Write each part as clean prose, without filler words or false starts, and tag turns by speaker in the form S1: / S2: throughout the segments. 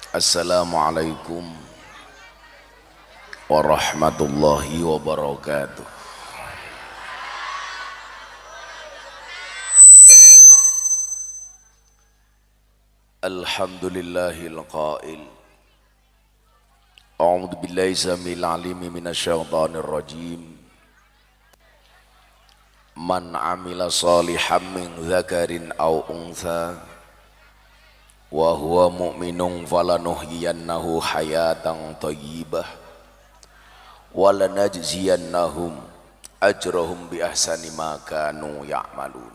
S1: Assalamualaikum warahmatullahi wabarakatuh. Alhamdulillahil qail. A'udzu billahi samil alim minasyaitonir rajim. Man amila salihan min dzakarin aw untha wa huwa mu'minun falanuhyiyannahu hayatan thayyibah wa lanajziyannahum ajrahum bi ahsani ma kanu ya'malun.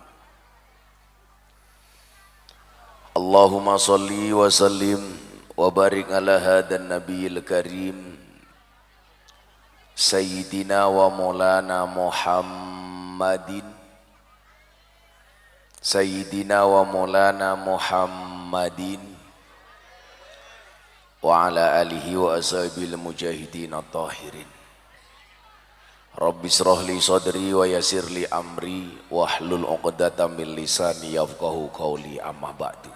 S1: Allahumma shalli wa sallim wa barik ala hadan nabiyil karim sayyidina wa maulana Muhammadin sayyidina wa maulana Muhammadin wa ala alihi wa ashabil mujahidin at-tahirin. Rabbi shrah li sadri wa yassir li amri wahlul 'uqdatam min lisani yafqahu qawli, amma ba'du.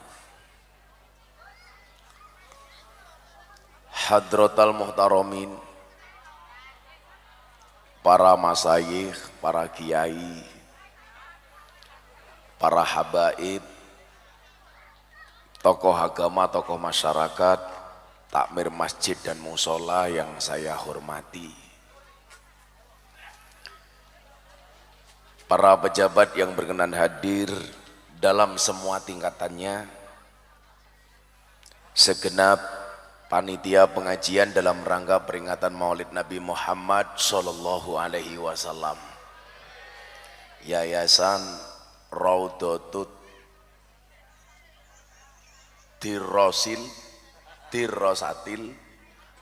S1: Hadratal muhtaramin, para masyayikh, para kiai, para habaib, tokoh agama, tokoh masyarakat, takmir masjid dan musola yang saya hormati, para pejabat yang berkenan hadir dalam semua tingkatannya, segenap panitia pengajian dalam rangka peringatan Maulid Nabi Muhammad sallallahu alaihi wasallam, Yayasan Raudhatut Dirrosatil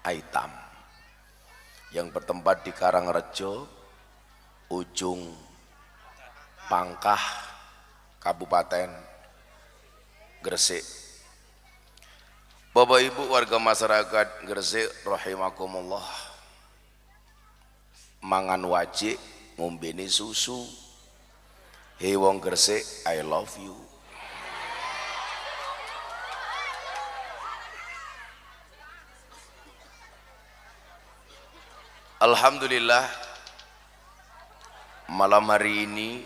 S1: Aitam yang bertempat di Karangrejo, ujung Pangkah, Kabupaten Gresik. Bapak Ibu warga masyarakat Gresik rahimakumullah, mangan wajik ngombeni susu. Hey wong Gresik, I love you. Alhamdulillah, malam hari ini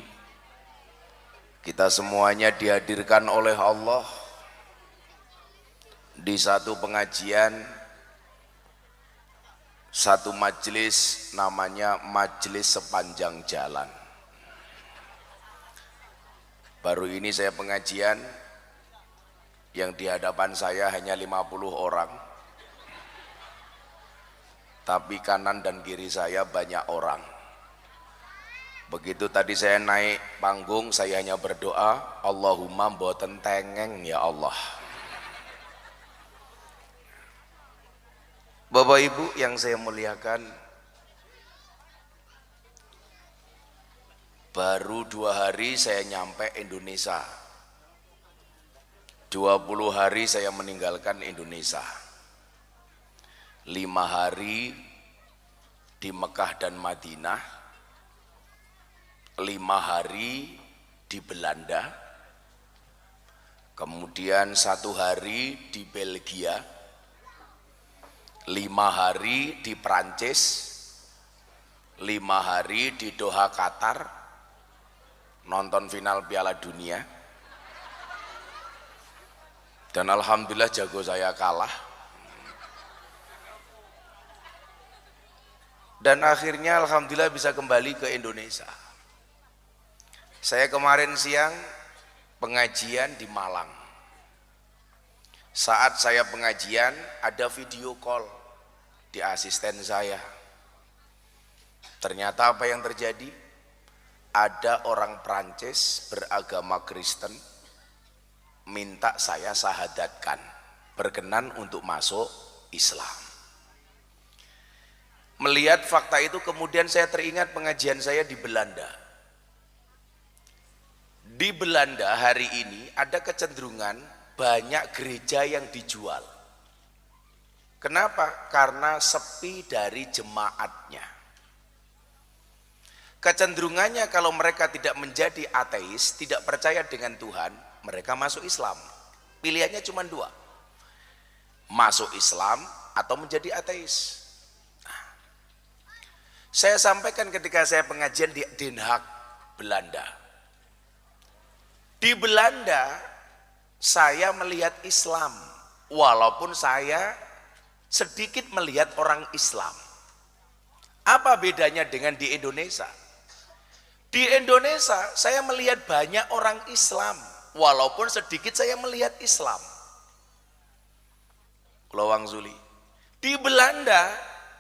S1: kita semuanya dihadirkan oleh Allah di satu pengajian, satu majelis, namanya Majelis Sepanjang Jalan. Baru ini saya pengajian yang di hadapan saya hanya 50 orang, tapi kanan dan kiri saya banyak orang. Begitu tadi saya naik panggung, saya hanya berdoa, Allahumma mboten tengeng ya Allah. Bapak Ibu yang saya muliakan, baru 2 hari saya nyampe Indonesia, 20 hari saya meninggalkan Indonesia, 5 hari di Mekah dan Madinah, 5 hari di Belanda, kemudian 1 hari di Belgia, 5 hari di Prancis, 5 hari di Doha, Qatar, nonton final Piala Dunia, dan alhamdulillah jago saya kalah, dan akhirnya alhamdulillah bisa kembali ke Indonesia. Saya kemarin siang pengajian di Malang. Saat saya pengajian ada video call di asisten saya. Ternyata apa yang terjadi? Ada orang Prancis beragama Kristen minta saya syahadatkan, berkenan untuk masuk Islam. Melihat fakta itu kemudian saya teringat pengajian saya di Belanda. Di Belanda hari ini ada kecenderungan banyak gereja yang dijual. Kenapa? Karena sepi dari jemaatnya. Kecenderungannya kalau mereka tidak menjadi ateis, tidak percaya dengan Tuhan, mereka masuk Islam. Pilihannya cuma dua, masuk Islam atau menjadi ateis. Saya sampaikan ketika saya pengajian di Den Haag, Belanda. Di Belanda saya melihat Islam, walaupun saya sedikit melihat orang Islam. Apa bedanya dengan di Indonesia? Di Indonesia saya melihat banyak orang Islam, walaupun sedikit saya melihat Islam. Kelawang Zuli. Di Belanda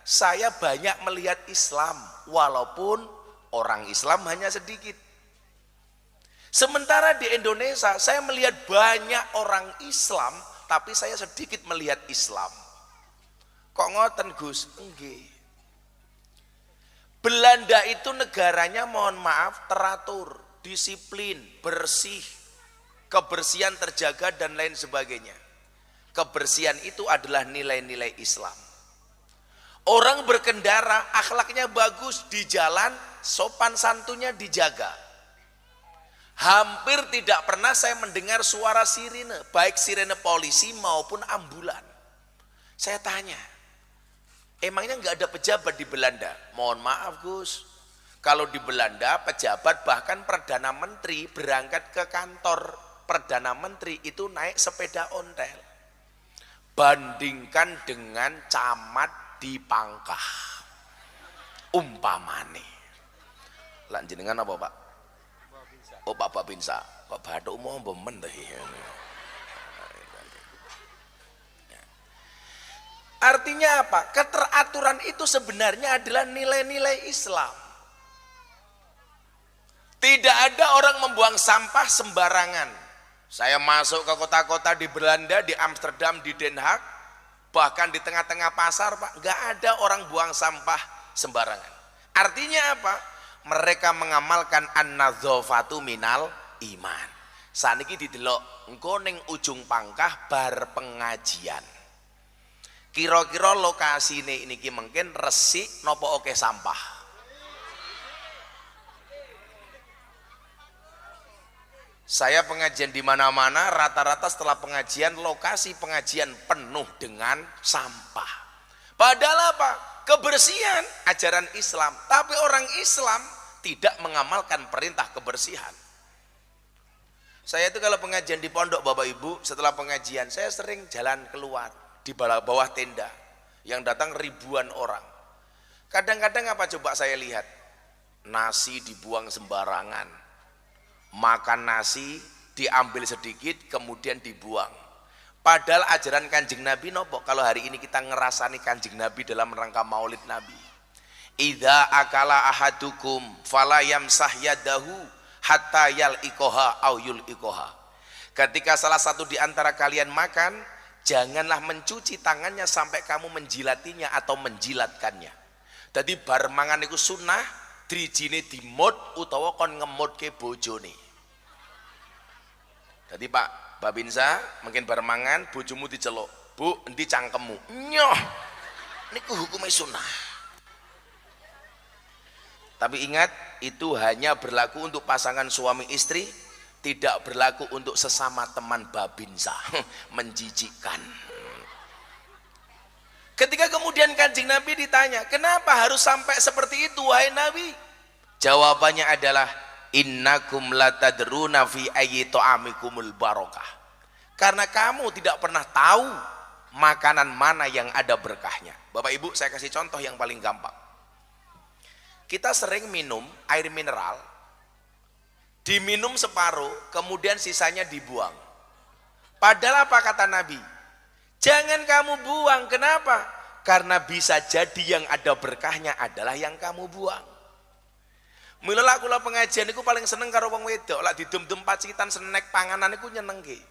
S1: saya banyak melihat Islam, walaupun orang Islam hanya sedikit. Sementara di Indonesia saya melihat banyak orang Islam, tapi saya sedikit melihat Islam. Kok ngoten Gus? Enggak. Belanda itu negaranya mohon maaf teratur, disiplin, bersih, kebersihan terjaga dan lain sebagainya. Kebersihan itu adalah nilai-nilai Islam. Orang berkendara akhlaknya bagus di jalan, sopan santunnya dijaga. Hampir tidak pernah saya mendengar suara sirine, baik sirine polisi maupun ambulan. Saya tanya, emangnya nggak ada pejabat di Belanda? Mohon maaf Gus, kalau di Belanda pejabat bahkan Perdana Menteri berangkat ke kantor Perdana Menteri itu naik sepeda ontel. Bandingkan dengan camat di Pangkah umpamane. Lanjenengan apa Pak? Oh Pak Babinsa. Pak Baduk mau bemen teh. Artinya apa? Keteraturan itu sebenarnya adalah nilai-nilai Islam. Tidak ada orang membuang sampah sembarangan. Saya masuk ke kota-kota di Belanda, di Amsterdam, di Den Haag, bahkan di tengah-tengah pasar Pak, nggak ada orang buang sampah sembarangan. Artinya apa? Mereka mengamalkan an-nadzafatu minal iman. Saniki didelok engko ning ujung Pangkah bar pengajian. Kira-kira lokasine niki mungkin resik nopo oke sampah. Saya pengajian di mana-mana, rata-rata setelah pengajian, lokasi pengajian penuh dengan sampah. Padahal apa? Kebersihan, ajaran Islam. Tapi orang Islam tidak mengamalkan perintah kebersihan. Saya itu kalau pengajian di pondok Bapak Ibu, setelah pengajian, saya sering jalan keluar di bawah tenda. Yang datang ribuan orang. Kadang-kadang apa coba saya lihat? Nasi dibuang sembarangan. Makan nasi diambil sedikit kemudian dibuang. Padahal ajaran Kanjeng Nabi nopo kalau hari ini kita ngerasani Kanjeng Nabi dalam rangka Maulid Nabi. Idza akala ahadukum fala yamsah yadahu hatta yal'iqaha aw yul'iqaha. Ketika salah satu di antara kalian makan, janganlah mencuci tangannya sampai kamu menjilatinya atau menjilatkannya. Jadi bar mangan iku sunnah, drijine dimut utawa kon ngemutke bojone. Jadi Pak Babinsa mungkin bar mangan bojomu diceluk, "Bu, endi cangkemmu?" Nyoh. Niku hukumnya sunnah. Tapi ingat, itu hanya berlaku untuk pasangan suami istri, tidak berlaku untuk sesama teman Babinsa. Menjijikkan. Ketika kemudian Kanjeng Nabi ditanya, kenapa harus sampai seperti itu wahai Nabi? Jawabannya adalah, innakum latadruna fi ayyi ta'amikumul barakah. Karena kamu tidak pernah tahu makanan mana yang ada berkahnya. Bapak Ibu, saya kasih contoh yang paling gampang. Kita sering minum air mineral, diminum separuh, kemudian sisanya dibuang. Padahal apa kata Nabi? Jangan kamu buang. Kenapa? Karena bisa jadi yang ada berkahnya adalah yang kamu buang. Mula kula pengajian iku paling seneng karo wong wedok, lak didum-dum pacitan snack panganan iku nyenengke.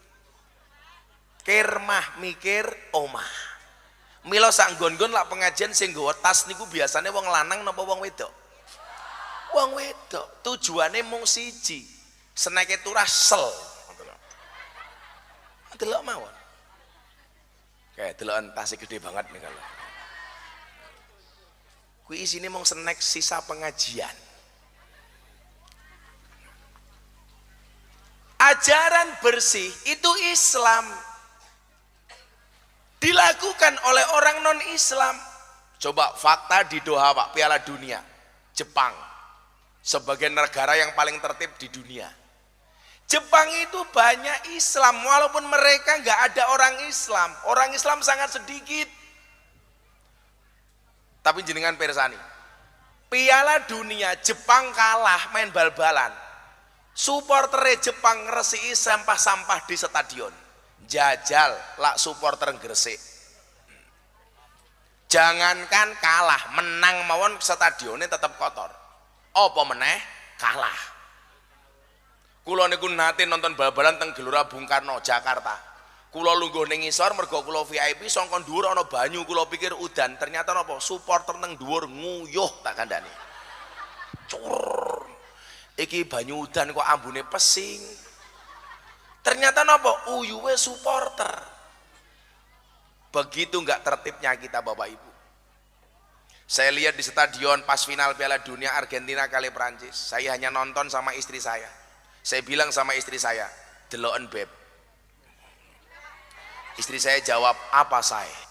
S1: Kirmah mikir omah. Mila sak nggon-nggon lak pengajian sing nggawa tas niku biasane wong lanang napa wong wedok? Wong wedok. Tujuane mung siji. Snacke turah sel. Delok mawon. Kayak delokan tas gede banget nih kalau. Kuwi isine mung snack sisa pengajian. Ajaran bersih itu Islam. Dilakukan oleh orang non-Islam. Coba fakta di Doha Pak, Piala Dunia. Jepang. Sebagai negara yang paling tertib di dunia. Jepang itu banyak Islam, walaupun mereka nggak ada orang Islam. Orang Islam sangat sedikit. Tapi jenengan persani. Piala Dunia Jepang kalah main bal-balan. Supporter Jepang ngeresiki sampah-sampah di stadion. Jajal lak supporter Gresik. Jangankan kalah, menang mawon stadionnya tetap kotor. Apa meneh kalah. Kula niku nate nonton bal-balan teng Gelora Bung Karno Jakarta. Kula lungguh ning ngisor mergo kula VIP sangka dhuwur ana banyu, kula pikir udan, ternyata napa supporter teng dhuwur nguyuh tak kandhani. Cur. Iki banyu udan kok ambune pesing. Ternyata napa uyuwe supporter. Begitu enggak tertibnya kita Bapak Ibu. Saya lihat di stadion pas final Piala Dunia Argentina kali Prancis. Saya hanya nonton sama istri saya. Saya bilang sama istri saya, deloken beb. Istri saya jawab, apa saya?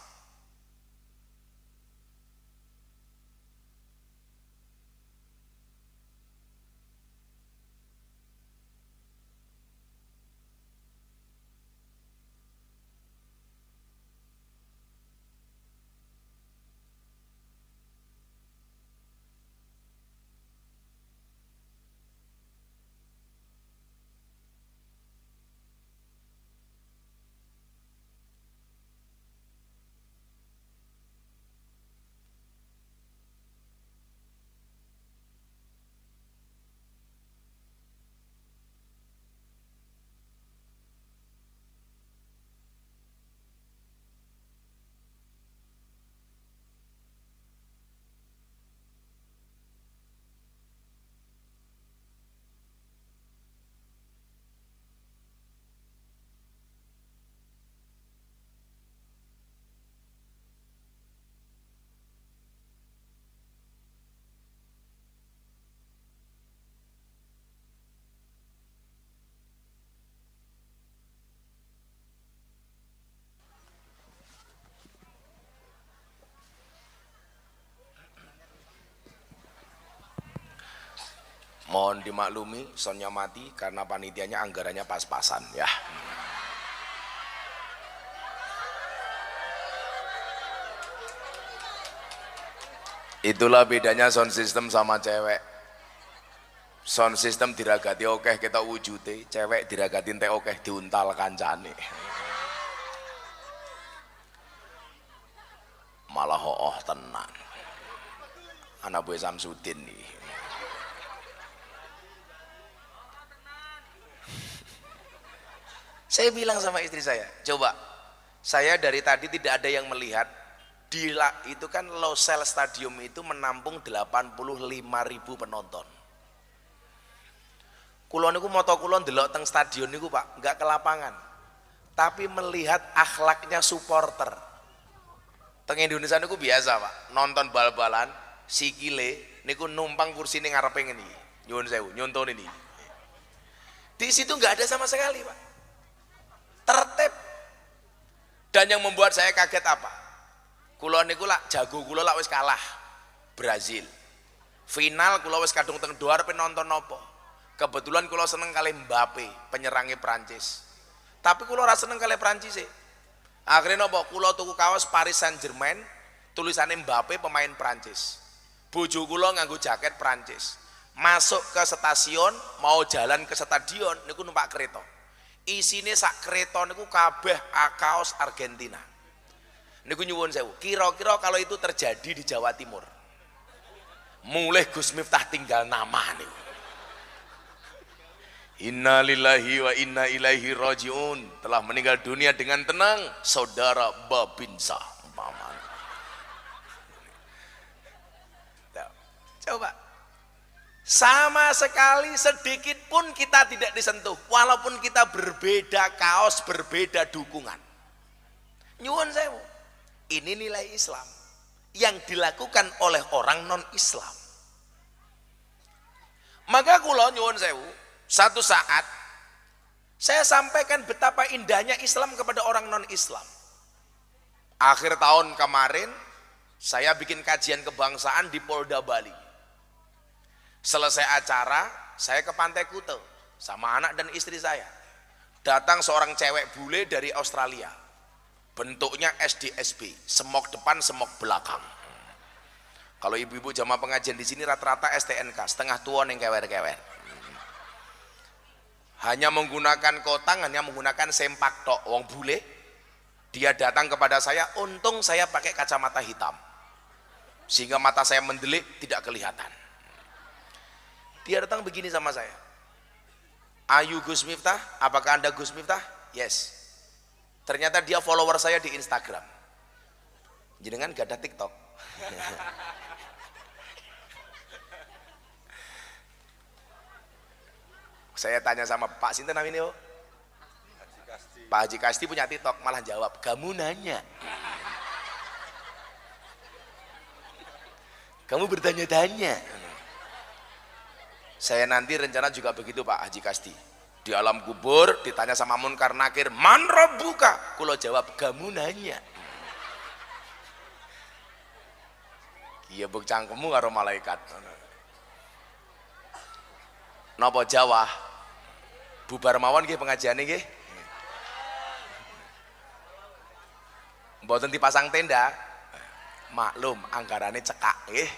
S1: Mohon dimaklumi, sonnya mati karena panitianya anggarannya pas-pasan ya. Itulah bedanya sound system sama cewek. Sound system diragati okeh kita wujute, cewek diragatin teh okeh diuntal kancane. Malah hooh tenan. Anak buah Samsudin nih. Saya bilang sama istri saya, coba saya dari tadi tidak ada yang melihat itu kan Lossell Stadium itu menampung 85.000 penonton. Kulo niku moto kulo ndelok teng stadion niku Pak, enggak ke lapangan. Tapi melihat akhlaknya supporter. Teng Indonesia niku biasa Pak, nonton bal-balan sikile niku numpang kursi ning ngarepe ngene. Nyuwun sewu, nyonton ini. Di situ enggak ada sama sekali Pak. Tertib. Dan yang membuat saya kaget apa? Kula niku lak jago kula lak wis kalah Brazil. Final kula wis kadung teng doar penonton nopo. Kebetulan kula seneng kali Mbappe, penyerangnya Prancis. Tapi kula ora seneng kali Prancis sih. Akhirnya nopo? Kula tuku kaos Paris Saint-Germain, tulisannya Mbappe pemain Prancis. Bojo kula nganggo jaket Prancis. Masuk ke stasiun, mau jalan ke stadion niku numpak kereta. Isine sak kereta niku kabeh kaos Argentina. Niku nyuwun sewu, kira-kira kalau itu terjadi di Jawa Timur, mulai Gus Miftah tinggal nama niku. Inna lillahi wa inna ilaihi rajiun, telah meninggal dunia dengan tenang saudara Babinsa. Coba, sama sekali sedikit pun kita tidak disentuh, walaupun kita berbeda kaos, berbeda dukungan. Nyuwun sewu, ini nilai Islam yang dilakukan oleh orang non Islam. Maka kula nyuwun sewu, satu saat Saya sampaikan betapa indahnya Islam kepada orang non-Islam. Akhir tahun kemarin, saya bikin kajian kebangsaan di Polda Bali. Selesai acara, saya ke Pantai Kuta sama anak dan istri saya. Datang seorang cewek bule dari Australia. Bentuknya SDSB, semok depan, semok belakang. Kalau ibu-ibu jamaah pengajian di sini rata-rata STNK, setengah tua yang kewer-kewer. Hanya menggunakan kotang, hanya menggunakan sempak tok, wong bule. Dia datang kepada saya, untung saya pakai kacamata hitam. Sehingga mata saya mendelik, tidak kelihatan. Dia datang begini sama saya. Ayu Gus Miftah, apakah Anda Gus Miftah? Yes. Ternyata dia follower saya di Instagram. Jenengan gak ada TikTok. Saya tanya sama Pak Sinten namanya, Pak Haji Kasti punya TikTok, malah jawab, kamu nanya. Kamu bertanya-tanya. Saya nanti rencana juga begitu Pak Haji Kasti. Di alam kubur ditanya sama Munkar Nakir, man rabbuka? Kulo jawab, kamu nanya. Iya buk cangkemmu karo malaikat. Napa Jawa? Bubar mawon nggih pengajiane nggih. Mboten dipasang tenda. Maklum anggarane cekak nggih.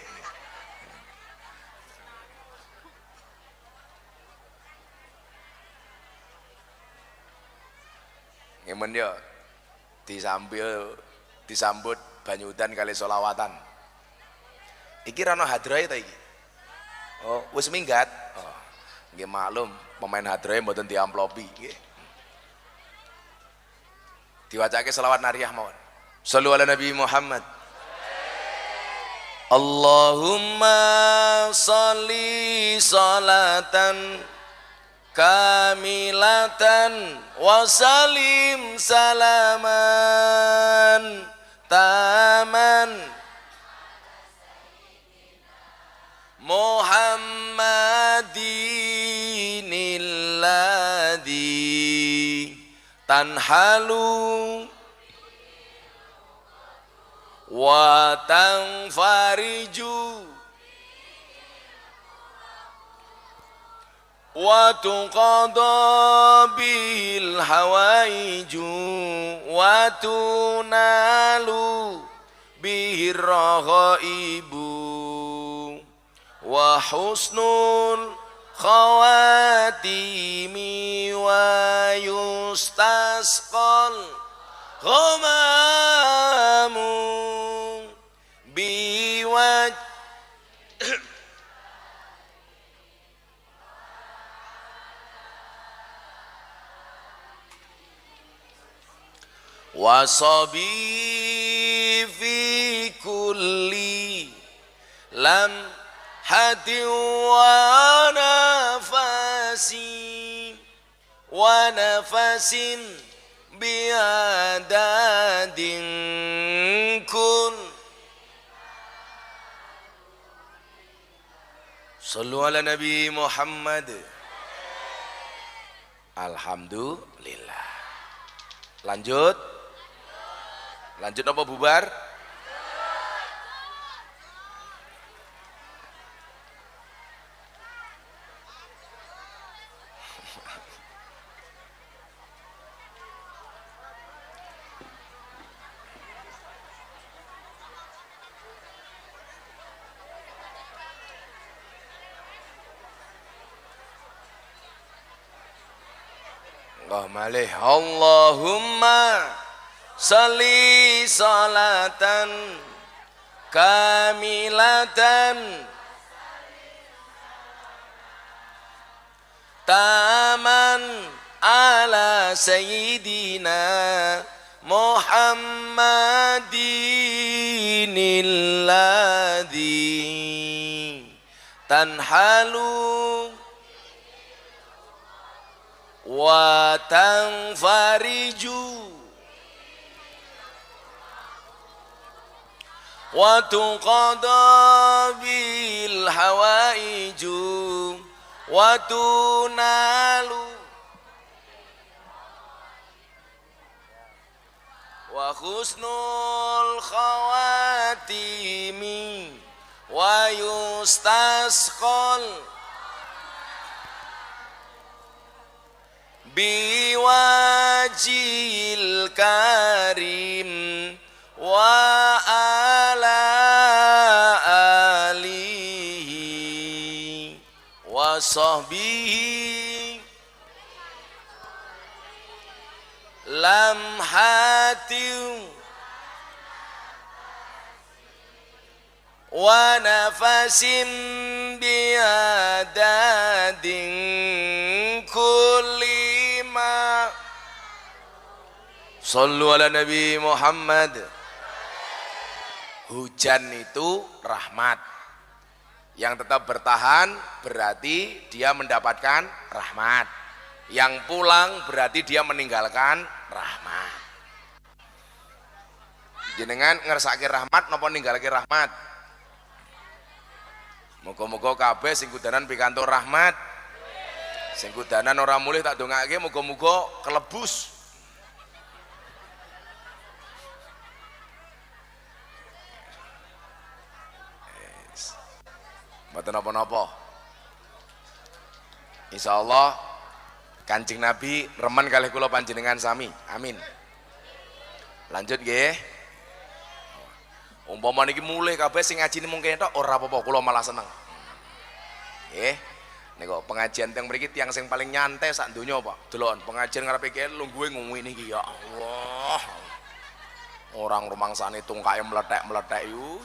S1: Ngemen yo disambut banyudan kali solawatan. Iki rano hadrahe ta iki? Oh, wis minggat. Oh. Nggih maklum, pemain hadrahe mboten diamplopi nggih. Diwacake selawat nariyah mawon. Shallu ala Nabi Muhammad. Allahumma sholli sholatan kamilatan wa salim salaman taman Muhammadinil ladzi tanhalu wa tanfariju wa tuqada bil hawaiju wa tunalu bihir raghaibu wa husnul khawatimi wa yustasqal ghamamu biwaj wasabi fi kulli lam hati wa nafasin biadadin kun. Sallu ala Nabi Muhammad. Alhamdulillah. Lanjut apa bubar? Allahumma sholli sholatan kamilatan taman ala sayyidina Muhammadinil ladzi tanhalu wa tanfariju wa tuqada bil hawaiju wa tunalu wa husnul khawatimi wa yustasqal biwajil karim wa ala alihi wa sahbihi lam hatiu wa nafasin biadadin kulli ma sallu ala Nabi Muhammad. Hujan itu rahmat, yang tetap bertahan berarti dia mendapatkan rahmat, yang pulang berarti dia meninggalkan rahmat. Jenengan ngersake rahmat napa ninggalake rahmat? Muga-muga kabeh sing kudanan pikantuk rahmat, sing kudanan ora mulih tak dongake muga-muga kelebus. Mboten napa-napa. Insyaallah Kanjeng Nabi remen kalih kula panjenengan sami. Amin. Lanjut nggih. Umpama niki mulih kabeh sing ngajine mung ketok ora apa-apa, kula malah seneng. Nggih. Nek pengajian teng mriki tiyang sing paling nyantai sak donya, Pak. Delokon pengajian ngarepe iki lungguhe ngene iki ya Allah. Orang rumangsane tungkae meletek-meletek yu.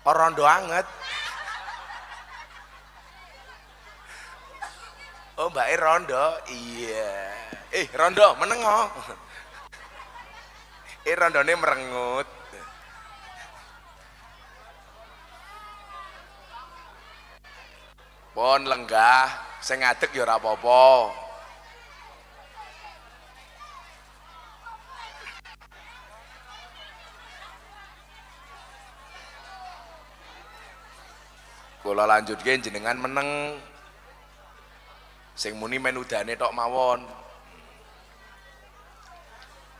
S1: Rondo anget. Oh mbak rondo, iya. Rondo menengo. Rondone merengut. Pon lenggah, sing ngadeg ya ora apa-apa. Kula lanjutke jenengan meneng. Sing muni men udane tok mawon.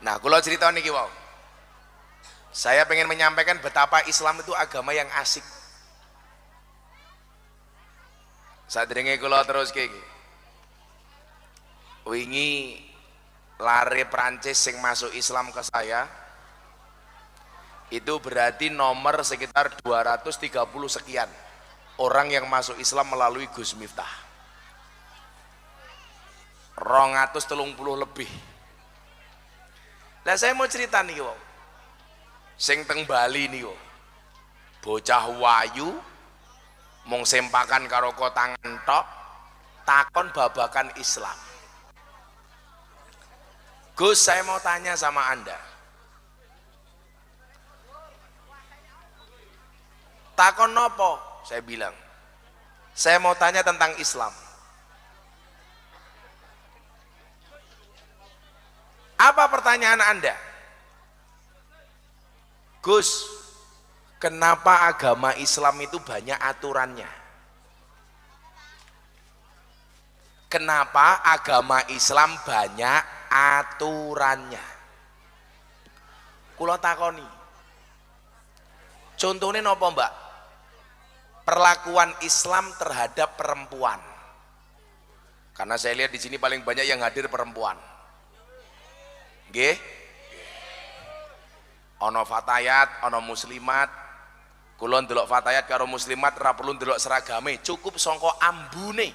S1: Nah, kula cerita niki wau. Saya pengen menyampaikan betapa Islam itu agama yang asik. Sadurunge kula teruske iki. Wingi lare Prancis sing masuk Islam ke saya. Itu berarti nomor sekitar 230 sekian. Orang yang masuk Islam melalui Gus Miftah 230 lebih. Lah saya mau cerita nih wow. Sing teng Bali nih wow. Bocah wayu mung sempakan karo kotangan tok takon babakan Islam. Gus, saya mau tanya sama Anda. Takon nopo? Saya bilang, saya mau tanya tentang Islam. Apa pertanyaan Anda? Gus, kenapa agama Islam itu banyak aturannya? Kenapa agama Islam banyak aturannya? Kula takoni. Contohnya nopo mbak? Perlakuan Islam terhadap perempuan. Karena saya lihat di sini paling banyak yang hadir perempuan. Nggih. Ono fatayat, ono muslimat. Kula ndelok fatayat karo muslimat ora perlu ndelok seragame, cukup sangka ambune.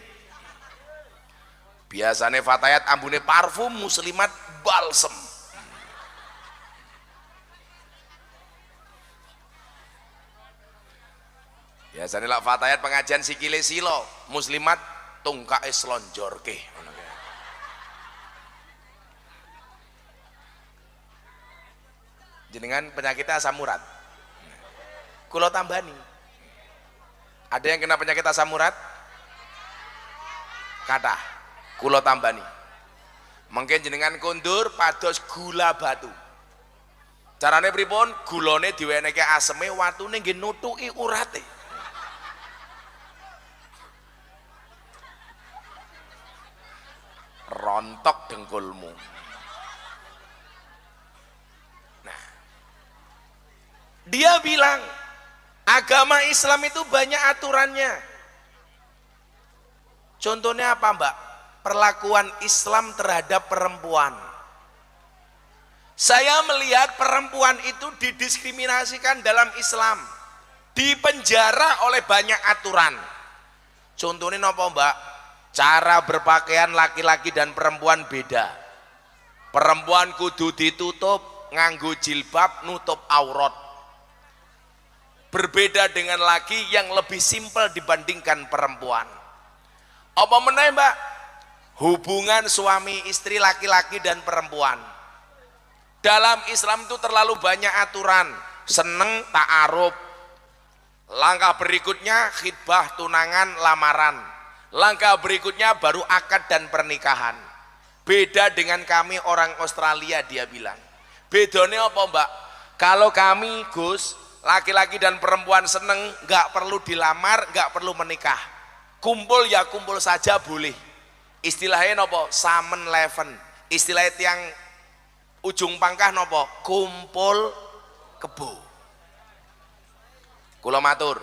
S1: Biasane fatayat ambune parfum, muslimat balsem. Biasanya lah fatayat pengajian sikile silo, muslimat tungkae slonjorke. Jenengan penyakitnya asam urat. Kulo tambani. Ada yang kena penyakit asam urat? Kata, kulo tambani. Mungkin jenengan kondur pados gula batu. Carane pripun? Gulane diwenehke aseme, watune nggih nutuki urate. rontok dengkulmu. Nah, dia bilang agama Islam itu banyak aturannya. Contohnya apa, Mbak? Perlakuan Islam terhadap perempuan. Saya melihat perempuan itu didiskriminasikan dalam Islam, dipenjara oleh banyak aturan. Contohnya apa, Mbak? Cara berpakaian laki-laki dan perempuan beda. Perempuan kudu ditutup, nganggo jilbab, nutup aurat. Berbeda dengan laki yang lebih simpel dibandingkan perempuan. Apa meneh, Mbak? Hubungan suami istri laki-laki dan perempuan. Dalam Islam itu terlalu banyak aturan. Seneng ta'aruf. Langkah berikutnya khitbah, tunangan, lamaran. Langkah berikutnya baru akad dan pernikahan. Beda dengan kami orang Australia, dia bilang. Bedanya apa, Mbak? Kalau kami, Gus, laki-laki dan perempuan seneng, nggak perlu dilamar, nggak perlu menikah. Kumpul ya kumpul saja boleh. Istilahnya nopo? Samen leven. Istilahnya tiang ujung pangkah nopo? Kumpul kebo. Kula matur,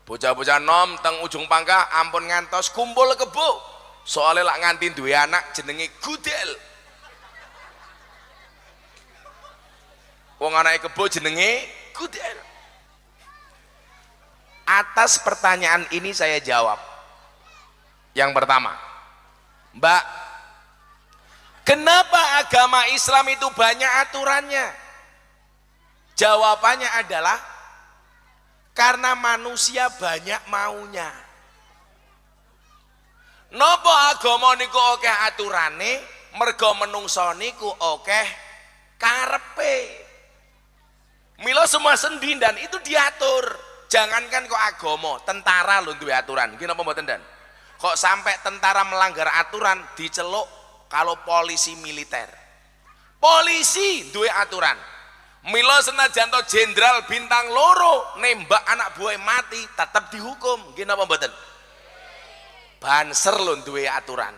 S1: bocah-bocah nom teng ujung pangkah ampun ngantos kumpul kebo. Soalnya lak nganti duwe anak jenenge gudel. Wong anake kebo jenenge gudel. Atas pertanyaan ini saya jawab. Yang pertama, Mbak, kenapa agama Islam itu banyak aturannya? Jawabannya adalah karena manusia banyak maunya. Napa agama niku akeh aturane? Mergo menungso niku akeh karepe. Mila semua sendi dan itu diatur. Jangankan kok agama, tentara lho duwe aturan. Nggih napa mboten dan? Kok sampai tentara melanggar aturan diceluk kalau polisi militer. Polisi duwe aturan. Mila senajan to jenderal bintang loro nembak anak buah mati tetap dihukum. Nggih napa mboten? Banser lho duwe aturan.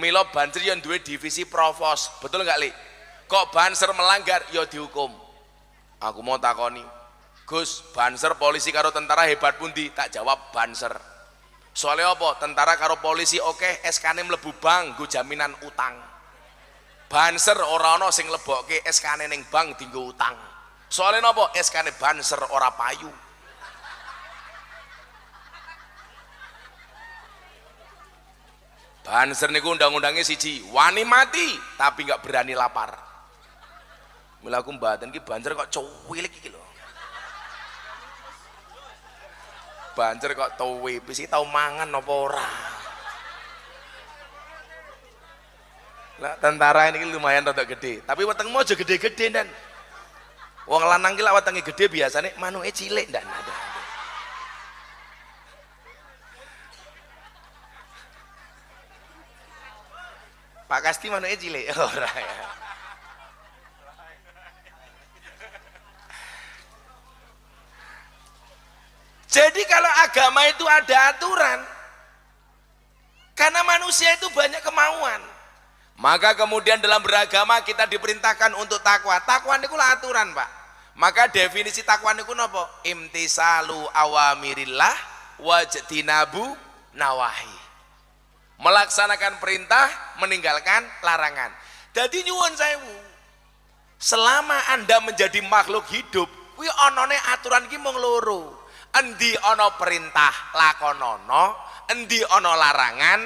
S1: Mila banser yang duwe divisi provos. Betul nggak, Li? Kok banser melanggar ya dihukum. Aku mau takoni, Gus, banser polisi karo tentara hebat pundi? Tak jawab banser. Soalnya apa? Tentara karo polisi oke, SK-ne mlebu bank nggo jaminan utang. Banser ora ana sing lebokke SK-ne ning bank dienggo utang. Soalnya napa? SK-ne banser ora payu. Banser niku undang-undangnya siji, wani mati tapi nggak berani lapar. Mula aku mbaten ki banser kok cuwilik iki lho. Banser kok tuwe, pisi tau mangan apa ora. Lah tentara ini lumayan rada gede, tapi wetengmu aja gede-gede dan. Wong lanang ki lak wetenge gede biasane manuke cilik ndak ada. Pak Kasti manuke cilik ora ya. Jadi kalau agama itu ada aturan, karena manusia itu banyak kemauan. Maka kemudian dalam beragama kita diperintahkan untuk takwa. Takwa niku lah aturan, Pak. Maka definisi takwa niku napa? Imtisalu awamirillah wajtinabu nawahi. Melaksanakan perintah, meninggalkan larangan. Jadi nyuwun sewu. Selama Anda menjadi makhluk hidup, kuwi onone aturan ki mung loro. Endi ono perintah lakonono, endi ono larangan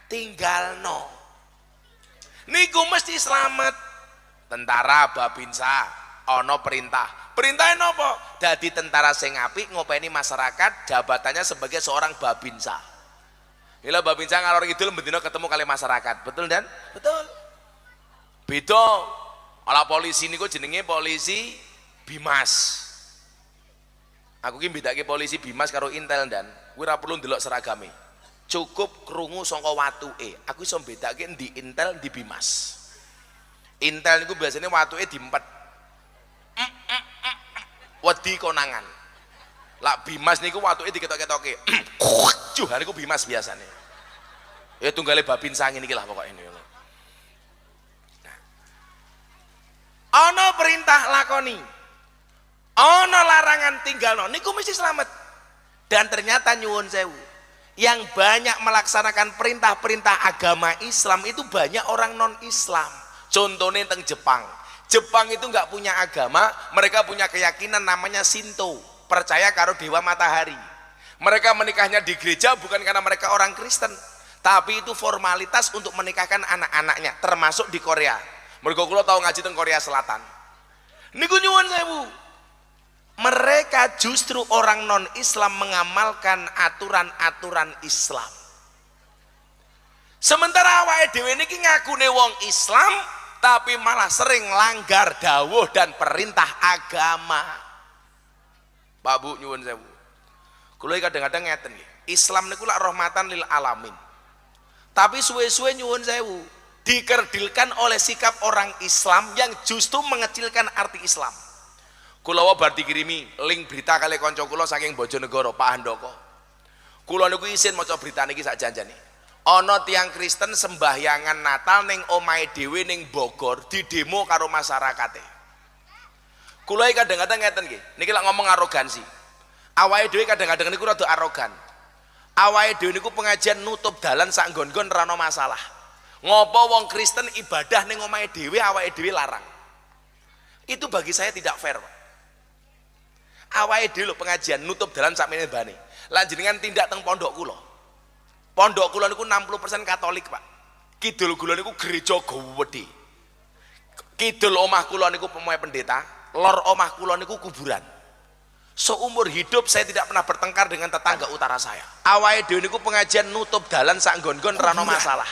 S1: tinggalno. Niku mesti selamat. Tentara Babinsa ono perintah. Perintahnya nopo? Dadi tentara sing apik ngopeni masyarakat, jabatannya sebagai seorang Babinsa. Ila Babinsa ngalor ngidul bendina ketemu kali masyarakat. Betul dan? Betul. Beda. Ala polisi niku jenenge polisi Bimas. Aku ki bedake polisi Bimas karo Intel dan kuwi ora perlu ndelok seragame. Cukup krungu saka watuke. Aku iso bedake endi Intel, endi Bimas. Intel niku biasanya watuke diempet. Wedi konangan. Lah Bimas niku watuke diketok-ketoke. Juh niku Bimas biasane. Ya tunggale Babinsa ngene iki lah pokoke ini.
S2: ana perintah lakoni, ana larangan tinggalno, niku mesti selamat. Dan ternyata nyuwun sewu, yang banyak melaksanakan perintah-perintah agama Islam itu banyak orang non Islam. Contohnya teng Jepang. Jepang itu nggak punya agama, mereka punya keyakinan namanya Shinto, percaya karo dewa matahari. Mereka menikahnya di gereja bukan karena mereka orang Kristen, tapi itu formalitas untuk menikahkan anak-anaknya, termasuk di Korea. Mergo kula tahu ngaji teng Korea Selatan. Niku nyuwun sewu. Mereka justru orang non-Islam mengamalkan aturan-aturan Islam. Sementara awake dhewe niki ngakune wong Islam, tapi malah sering langgar dawuh dan perintah agama. Pak Bu nyuwun sewu. Kula kadang-kadang ngeten nggih. Islam niku lak rahmatan lil alamin. Tapi suwe-suwe nyuwun sewu, dikerdilkan oleh sikap orang Islam yang justru mengecilkan arti Islam. Kula bar dikirimi link berita kali kanca kula saking Bojonegoro, Pak Handoko. Kula niku isin maca berita niki sak janjane. Ana tiyang Kristen sembahyangan Natal ning omahe dhewe ning Bogor, didemo karo masyarakate. Kula kadang-kadang ngeten nggih, niki lak ngomong arogansi. Awake dhewe kadang-kadang niku rada arogan. Awake dhewe niku pengajian nutup dalan sak nggon-nggon ra ono masalah. Ngopo wong Kristen ibadah ning omahe dhewe awake dhewe larang. Itu bagi saya tidak fair, Pak. Awake dhewe lho pengajian nutup dalan sakmene bane. Lan jenengan tindak teng pondok kula. Pondok kula niku 60% Katolik, Pak. Kidul kula niku gereja gede. Kidul omah kula niku pemae pendeta, lor omah kula niku kuburan. Seumur hidup saya tidak pernah bertengkar dengan tetangga utara saya. Awake dhewe niku pengajian nutup dalan sak nggon-nggon ra ono masalah.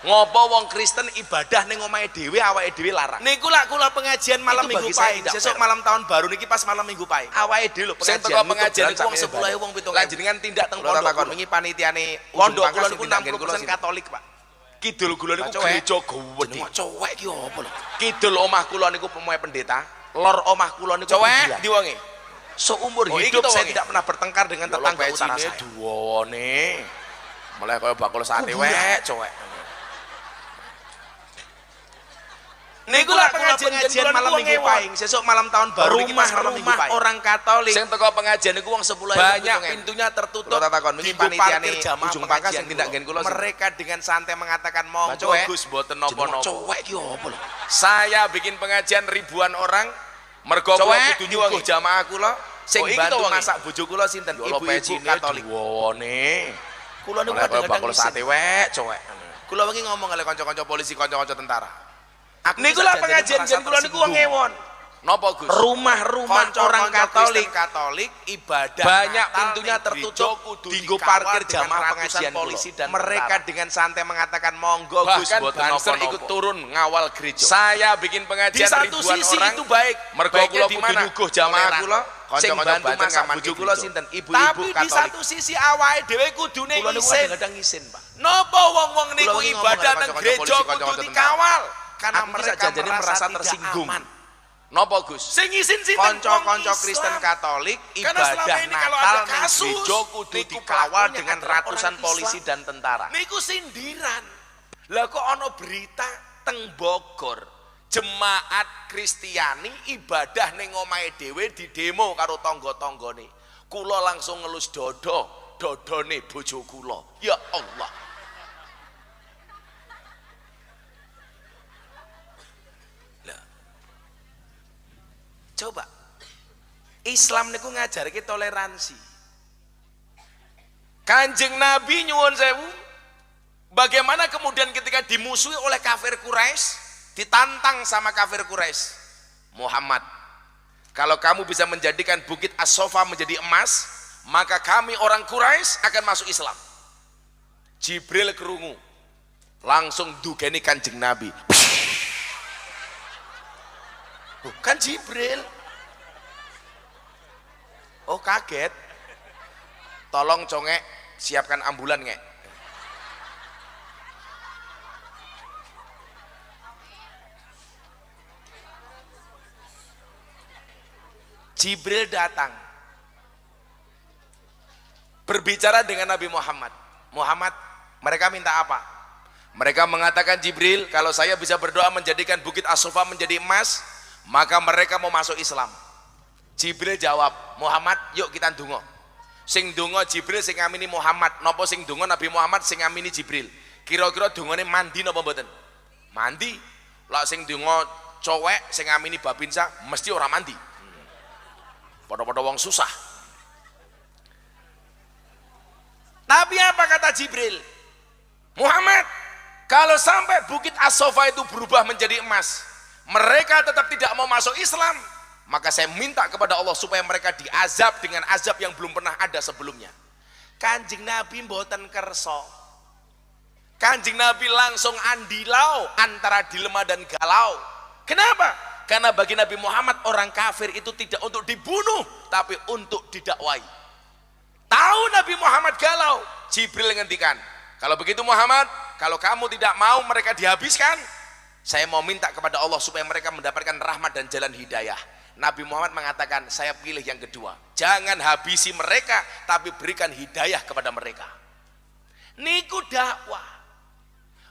S2: Ngopo wong Kristen ibadah ning omahe dhewe awake dhewe larang. Niku lak kula pengajian malam Minggu Pahing. Sesuk malam tahun baru niki pas malam Minggu Pahing. Awake dhewe lho pengajian niku wong 10.000 wong 7.000. Lan jenengan tindak teng pondok wingi panitiane pondok kula niku 60% Katolik, Pak. Kidul kula niku gereja gede. Cowek ki opo lho? Kidul omah kula niku pemae pendeta, lor omah kula niku kuburan. Cowek di wonge. Seumur hidup saya tidak pernah bertengkar dengan tetangga utara saya. Duwone. Mulai kaya bakul sate wek, cowek. Niku lak pengajian malam Minggu Pahing, sesuk malam tahun baru iki pas malam Minggu Pahing. Orang Katolik sing teko pengajian niku wong 10.000 banyak pintunya tertutup. Takon wingi panitiane ujung pangkas sing tindak nggen kula. Mereka dengan santai mengatakan monggo Gus mboten napa-napa. Cowek ki opo lho? Saya bikin pengajian ribuan orang mergo kula kudu nyuguh jamaah kula sing bantu masak bojo kula sinten? Ibu-ibu Katolik. Wone. Kula niku kadang-kadang sate wek, cowek. Kula wingi ngomong kali kanca-kanca polisi, kanca-kanca tentara. Niku lah pengajian kula niku wong ewon. Napa Gus? Rumah-rumah orang Katolik ibadah banyak pintunya tertutup, dienggo parkir jamaah pengajian polisi dan mereka dengan santai mengatakan monggo Gus mboten napa-napa. Ikut turun ngawal gereja. Saya bikin pengajian ribuan orang. Di satu sisi itu baik, mergo kula kudu nyuguh jamaah kula sing bantu masak bojo kula sinten? Ibu-ibu Katolik. Tapi di satu sisi awake dhewe kudune isin. Kadang isin, Pak. Napa wong-wong niku ibadah nang gereja kudu dikawal? Karena mereka merasa tersinggung. Napa Gus? Sing isin sinten? Kanca-kanca Kristen Katolik ibadah Natal ning gereja kudu dikawal dengan ratusan polisi dan tentara. Niku sindiran. Lah kok ana berita teng Bogor, jemaat Kristiani ibadah ning omahe dhewe didemo karo tangga-tanggane. Kula langsung ngelus dodone bojo kula. Ya Allah. Coba Islam niku ngajarke toleransi. Kanjeng Nabi nyuwun sewu, bagaimana kemudian ketika dimusuhi oleh kafir Quraisy, ditantang sama kafir Quraisy, Muhammad, kalau kamu bisa menjadikan bukit As-Sofa menjadi emas, maka kami orang Quraisy akan masuk Islam. Jibril kerungu, langsung dugeni Kanjeng Nabi. Bukan Jibril. Oh kaget. Tolong congek siapkan ambulan ngek. Jibril datang berbicara dengan Nabi Muhammad. Muhammad, mereka minta apa? Mereka mengatakan, Jibril, kalau saya bisa berdoa menjadikan bukit As-Sofa menjadi emas, Maka mereka mau masuk Islam. Jibril jawab, Muhammad yuk kita ndonga. Sing ndonga Jibril sing ngamini Muhammad, napa sing ndonga Nabi Muhammad sing ngamini Jibril? Kira-kira dongane mandi napa mboten? Mandi. Lah sing ndonga cowek sing ngamini Babinsa mesti ora mandi. Padha-padha wong susah. Tapi apa kata Jibril? Muhammad, kalau sampai Bukit As-Sofa itu berubah menjadi emas, mereka tetap tidak mau masuk Islam, maka saya minta kepada Allah supaya mereka diazab dengan azab yang belum pernah ada sebelumnya. Kanjeng Nabi mboten kerso. Kanjeng Nabi langsung andilau antara dilema dan galau. Kenapa? Karena bagi Nabi Muhammad orang kafir itu tidak untuk dibunuh, tapi untuk didakwai. Tahu Nabi Muhammad galau, Jibril ngendikan, kalau begitu Muhammad, kalau kamu tidak mau mereka dihabiskan, saya mau minta kepada Allah supaya mereka mendapatkan rahmat dan jalan hidayah. Nabi Muhammad mengatakan, saya pilih yang kedua, jangan habisi mereka, tapi berikan hidayah kepada mereka. Niku dakwah.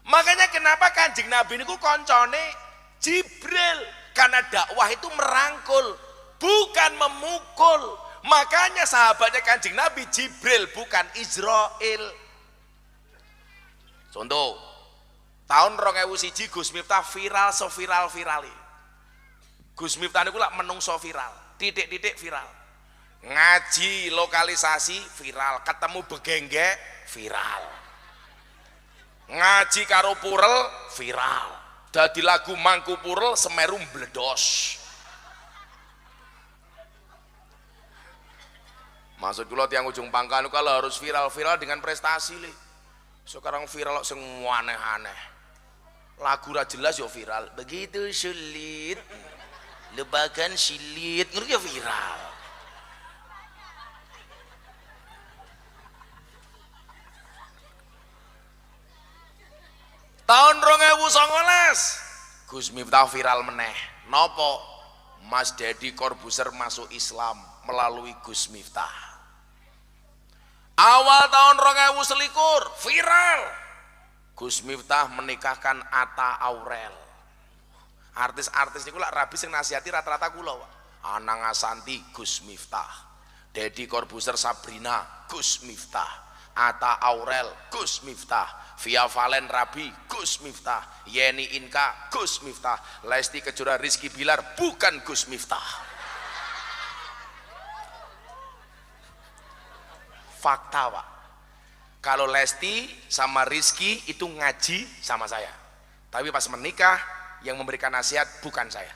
S2: Makanya kenapa Kanjeng Nabi niku koncone Jibril, karena dakwah itu merangkul, bukan memukul. Makanya sahabatnya Kanjeng Nabi Jibril, bukan Israel. Contoh, tahun 2001 Gus Miftah viral seviral-virali. Gus Miftah niku lak menungso viral, titik-titik viral. Ngaji lokalisasi viral, ketemu begenggek viral. Ngaji karo purel viral. Dadi lagu Mangku Purel Semeru mbledos. Maksud kula tiang ujung pangkal kalau harus viral-viral dengan prestasi le. Sekarang viral kok semua aneh-aneh. Lagu ra jelas yo viral. Begitu sulit. Lebakan silit, ngerti ya viral. Tahun 2019 Gus Miftah viral meneh. Nopo? Mas Dedi Corbuzier masuk Islam melalui Gus Miftah. Awal tahun 2021 viral Gus Miftah menikahkan Atta Aurel. Artis-artis niku lak rabi sing nasihati rata-rata kula, Pak. Anang Asanti Gus Miftah, Dedi Corbuzier Sabrina Gus Miftah, Atta Aurel Gus Miftah, Via Valen Rabi Gus Miftah, Yeni Inka Gus Miftah, Lesti Kejora Rizky Bilar bukan Gus Miftah. Fakta, Pak. Kalau Lesti sama Rizky itu ngaji sama saya, tapi pas menikah yang memberikan nasihat bukan saya.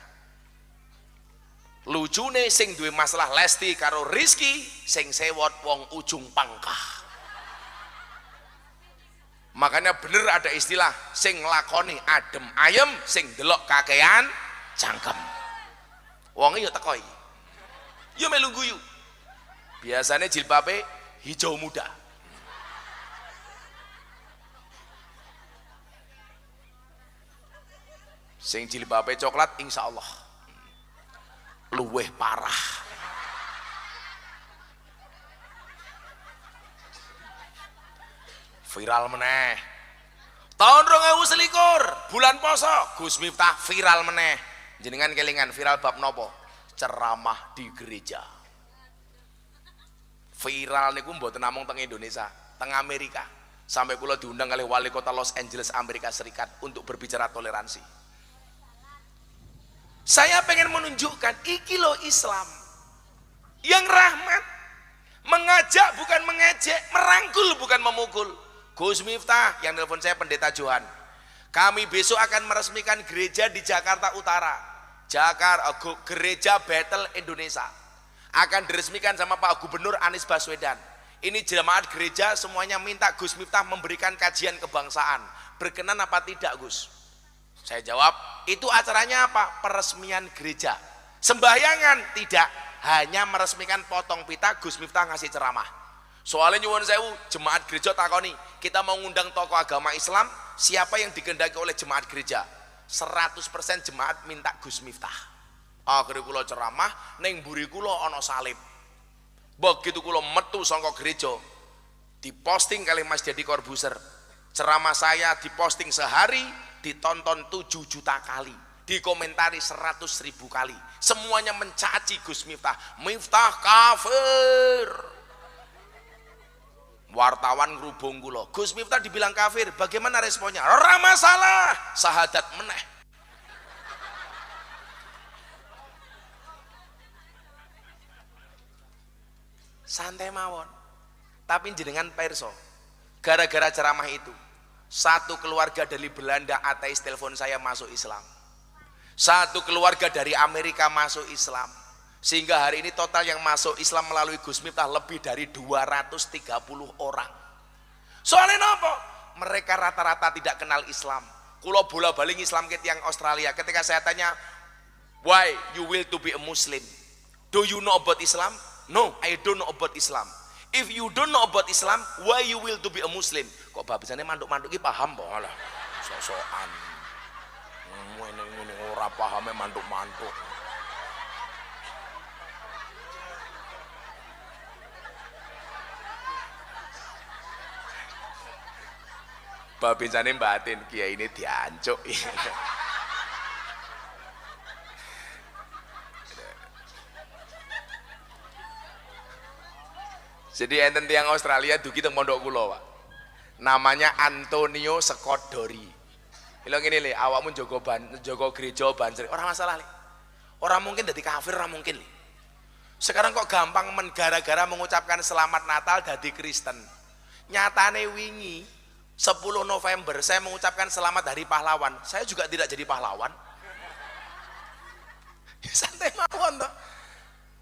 S2: Lucune sing duwe masalah Lesti karo Rizky, sing sewot wong ujung pangkah. Makanya bener ada istilah sing lakoni adem ayem, sing delok kakean cangkem. Wonge yo teko iki. Yo melu guyu. Biasanya jilbabe hijau muda. Sing jilbabe coklat insya Allah luweh parah. Viral meneh tahun 2021 bulan poso Gus Miftah viral meneh. Jenengan kelingan viral bab nopo? Ceramah di gereja. Viral niku mboten namung teng Indonesia, teng Amerika. Sampai kula diundang oleh wali kota Los Angeles Amerika Serikat untuk berbicara toleransi. Saya pengen menunjukkan iki lo Islam yang rahmat, mengajak bukan mengejek, merangkul bukan memukul. Gus Miftah yang telepon saya Pendeta Johan, kami besok akan meresmikan gereja di Jakarta Utara, gereja Bethel Indonesia, akan diresmikan sama Pak Gubernur Anies Baswedan. Ini jemaat gereja semuanya minta Gus Miftah memberikan kajian kebangsaan, berkenan apa tidak Gus? Saya jawab, itu acaranya apa? Peresmian gereja. Sembahyangan? Tidak, hanya meresmikan potong pita, Gus Miftah ngasih ceramah. Soalnya nyuwun sewu, jemaat gereja takoni, kita mau ngundang tokoh agama Islam, siapa yang dikehendaki oleh jemaat gereja? 100% jemaat minta Gus Miftah. Akhirnya kula ceramah, neng mburi kula ana salib. Begitu kula metu saka gereja, diposting kali Mas Dedi Corbuzier. Ceramah saya diposting sehari, ditonton 7 juta kali. dikomentari 100.000 kali, semuanya mencaci Gus Miftah. Miftah kafir. Wartawan ngrubung kula, Gus Miftah dibilang kafir, bagaimana responnya? Ora masalah, syahadat meneh. Santai mawon. Tapi jenengan perso, gara-gara ceramah itu, satu keluarga dari Belanda ateis telepon saya masuk Islam, satu keluarga dari Amerika masuk Islam, sehingga hari ini total yang masuk Islam melalui Gus Miftah lebih dari 230 orang. Soalnya apa? Mereka rata-rata tidak kenal Islam. Kulo bola baling Islam ke tiang Australia, ketika saya tanya, why you will to be a Muslim? Do you know about Islam? No, I don't know about Islam. If you don't know about Islam, why you will to be a Muslim? Kok babesane manduk-manduk iki paham po lah. Sosokan. Ngene ora pahame manduk-manduk. Babesane batin kiai ini diancuk. Jadi enten tiang Australia dugi teng pondok kula, Pak. Namanya Antonio Skodori. Lha ngene lho, awakmu jaga gereja banjir, ora masalah, Le. Ora mungkin dadi kafir, ora mungkin, Le. Sekarang kok gampang gara-gara mengucapkan selamat Natal dadi Kristen. Nyatane wingi 10 November saya mengucapkan selamat hari pahlawan. Saya juga tidak jadi pahlawan. Santai mawon toh.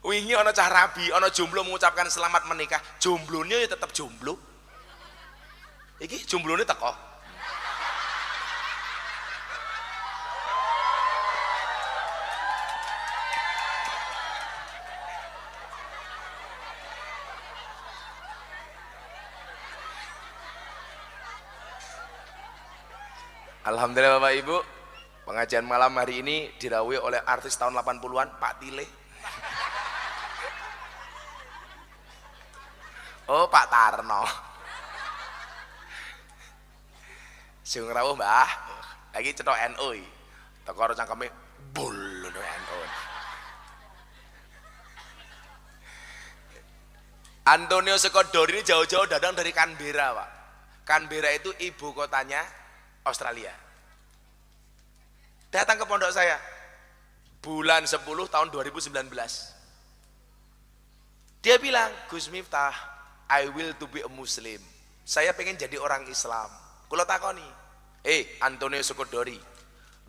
S2: Wingi ana cah rabi, ana jomblo mengucapkan selamat menikah, jomblone ya tetap jomblo. Iki jomblone teko. Alhamdulillah Bapak Ibu, pengajian malam hari ini dirawui oleh artis tahun 80-an, Pak Tile. Oh, Pak Tarno. Sing rawuh Mbah, lagi cetok NU. Teko karo cangkeme bul NU. Antonio Skodori ini jauh-jauh datang dari Canberra, Pak. Canberra itu ibu kotanya Australia. Datang ke pondok saya bulan 10 tahun 2019. Dia bilang, Gus Miftah, I will to be a Muslim. Saya pengen jadi orang Islam. Kula takoni, Antonio Skodori,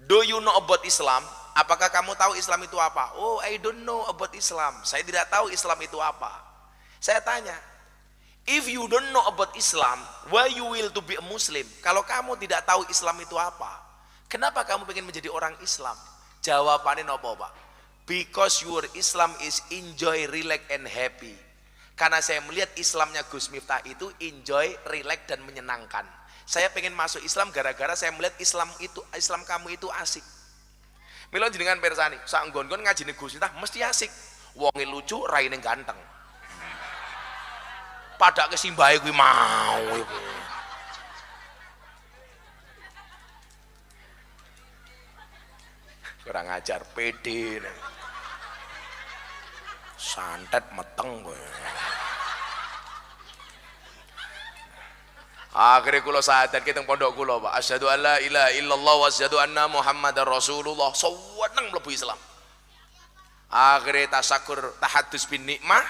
S2: do you know about Islam? Apakah kamu tahu Islam itu apa? Oh, I don't know about Islam. Saya tidak tahu Islam itu apa. Saya tanya, if you don't know about Islam, why you will to be a Muslim? Kalau kamu tidak tahu Islam itu apa, kenapa kamu pengen menjadi orang Islam? Jawabannya nopo, Pak? Because your Islam is enjoy, relax and happy. Karena saya melihat Islamnya Gus Miftah itu enjoy, relax dan menyenangkan. Saya pengen masuk Islam gara-gara saya melihat Islam kamu itu asik. Mila jenengan persani, sak nggon-nggon ngajine Gus Miftah mesti asik. Wonge lucu, raine ganteng. Padake simbahe kuwi mau iku. Kurang ajar pede. Santet meteng kowe. Akhirnya kula sadar kita pondok kula, Pak. Asyhadu an la ilaha illallah wa asyhadu anna Muhammadar Rasulullah. Seneng mlebu Islam. Akhirnya tasakur tahadus bin nikmah,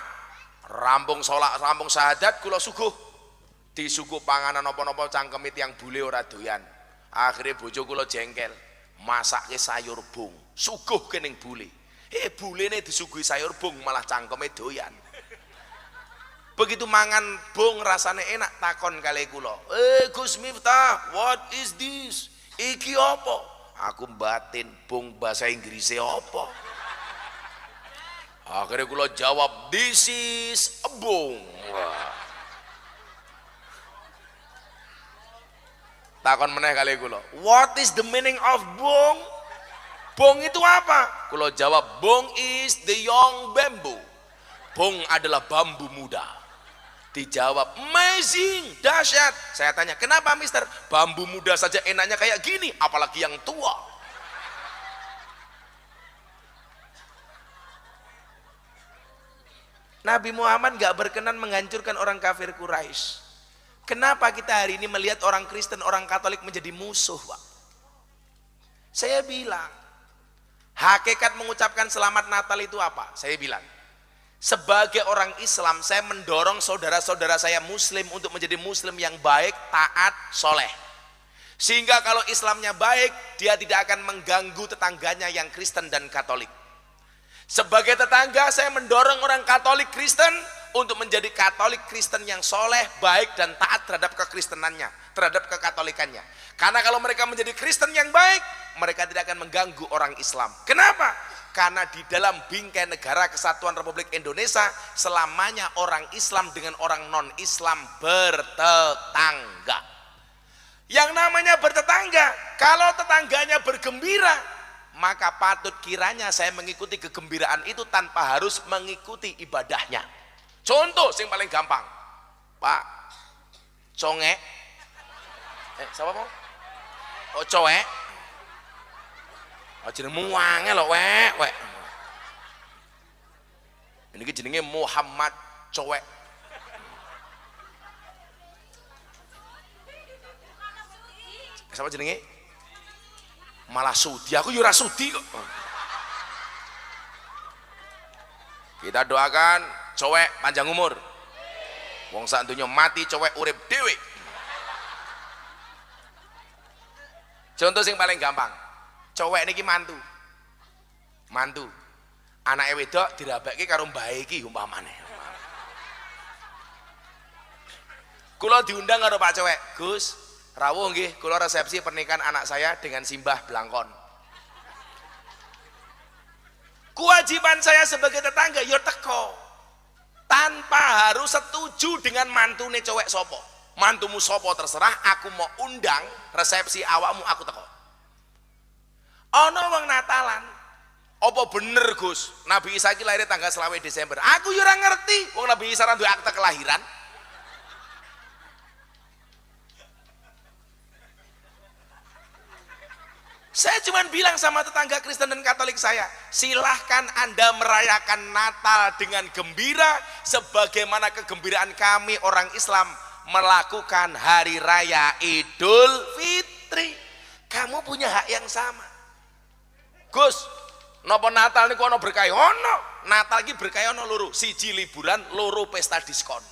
S2: rampung salat, rampung syahadat, kula suguh. Disuguh panganan napa-napa cangkeme tiyang bule ora doyan. Akhirnya bojo kula jengkel, masake sayur bung. Suguh kening bule. Bulene disuguhi sayur bung malah cangkeme doyan. Begitu mangan bung rasane enak, takon kali kula, Gus Miftah, what is this? Iki apa? Aku batin bung bahasa Inggrisnya apa? Akhirnya kula jawab, this is a bung. Takon meneh kali kula, what is the meaning of bung? Bung itu apa? Kula jawab, bung is the young bamboo. Bung adalah bambu muda. Dijawab, amazing, dahsyat. Saya tanya, kenapa mister? Bambu muda saja enaknya kayak gini, apalagi yang tua. Nabi Muhammad nggak berkenan menghancurkan orang kafir Quraisy. Kenapa kita hari ini melihat orang Kristen, orang Katolik menjadi musuh, Pak? Saya bilang, hakikat mengucapkan selamat Natal itu apa? Saya bilang, sebagai orang Islam, saya mendorong saudara-saudara saya Muslim untuk menjadi Muslim yang baik, taat, soleh. Sehingga kalau Islamnya baik, dia tidak akan mengganggu tetangganya yang Kristen dan Katolik. Sebagai tetangga, saya mendorong orang Katolik Kristen untuk menjadi Katolik Kristen yang soleh, baik dan taat terhadap kekristenannya, terhadap kekatolikannya. Karena kalau mereka menjadi Kristen yang baik, mereka tidak akan mengganggu orang Islam. Kenapa? Karena di dalam bingkai negara Kesatuan Republik Indonesia, selamanya orang Islam dengan orang non-Islam bertetangga. Yang namanya bertetangga, kalau tetangganya bergembira, maka patut kiranya saya mengikuti kegembiraan itu tanpa harus mengikuti ibadahnya. Contoh yang paling gampang, Pak Conge, siapa Pak? Oh Coe, oh jenengmu wange lho wek. Ini jenenge Muhammad Coe. Siapa jenenge? Malah sudi, aku yura sudi kok. Kita doakan cowek panjang umur, wong sak donya mati cowek urip dhewe. Contoh yang paling gampang, cowek niki mantu, anake wedok dirabekke karo mbahe iki umpamane. Kula diundang karo Pak Cowek, Gus, rawuh nggih, kula resepsi pernikahan anak saya dengan simbah Blangkon. Kewajiban saya sebagai tetangga yo teko. Tanpa harus setuju dengan mantune cowek sopo. Mantumu sopo terserah, aku mau undang resepsi awakmu aku teko. Ono wong Natalan. Apa bener Gus? Nabi Isa iki lahir tanggal 20 Desember. Aku yo ora ngerti, wong Nabi Isa ora duwe akte kelahiran. Saya cuma bilang sama tetangga Kristen dan Katolik saya, silahkan Anda merayakan Natal dengan gembira sebagaimana kegembiraan kami orang Islam melakukan hari raya Idul Fitri. Kamu punya hak yang sama. Gus, napa Natal niku ana berkah? Ono. Natal iki berkah ono loro, siji liburan, loro pesta diskon.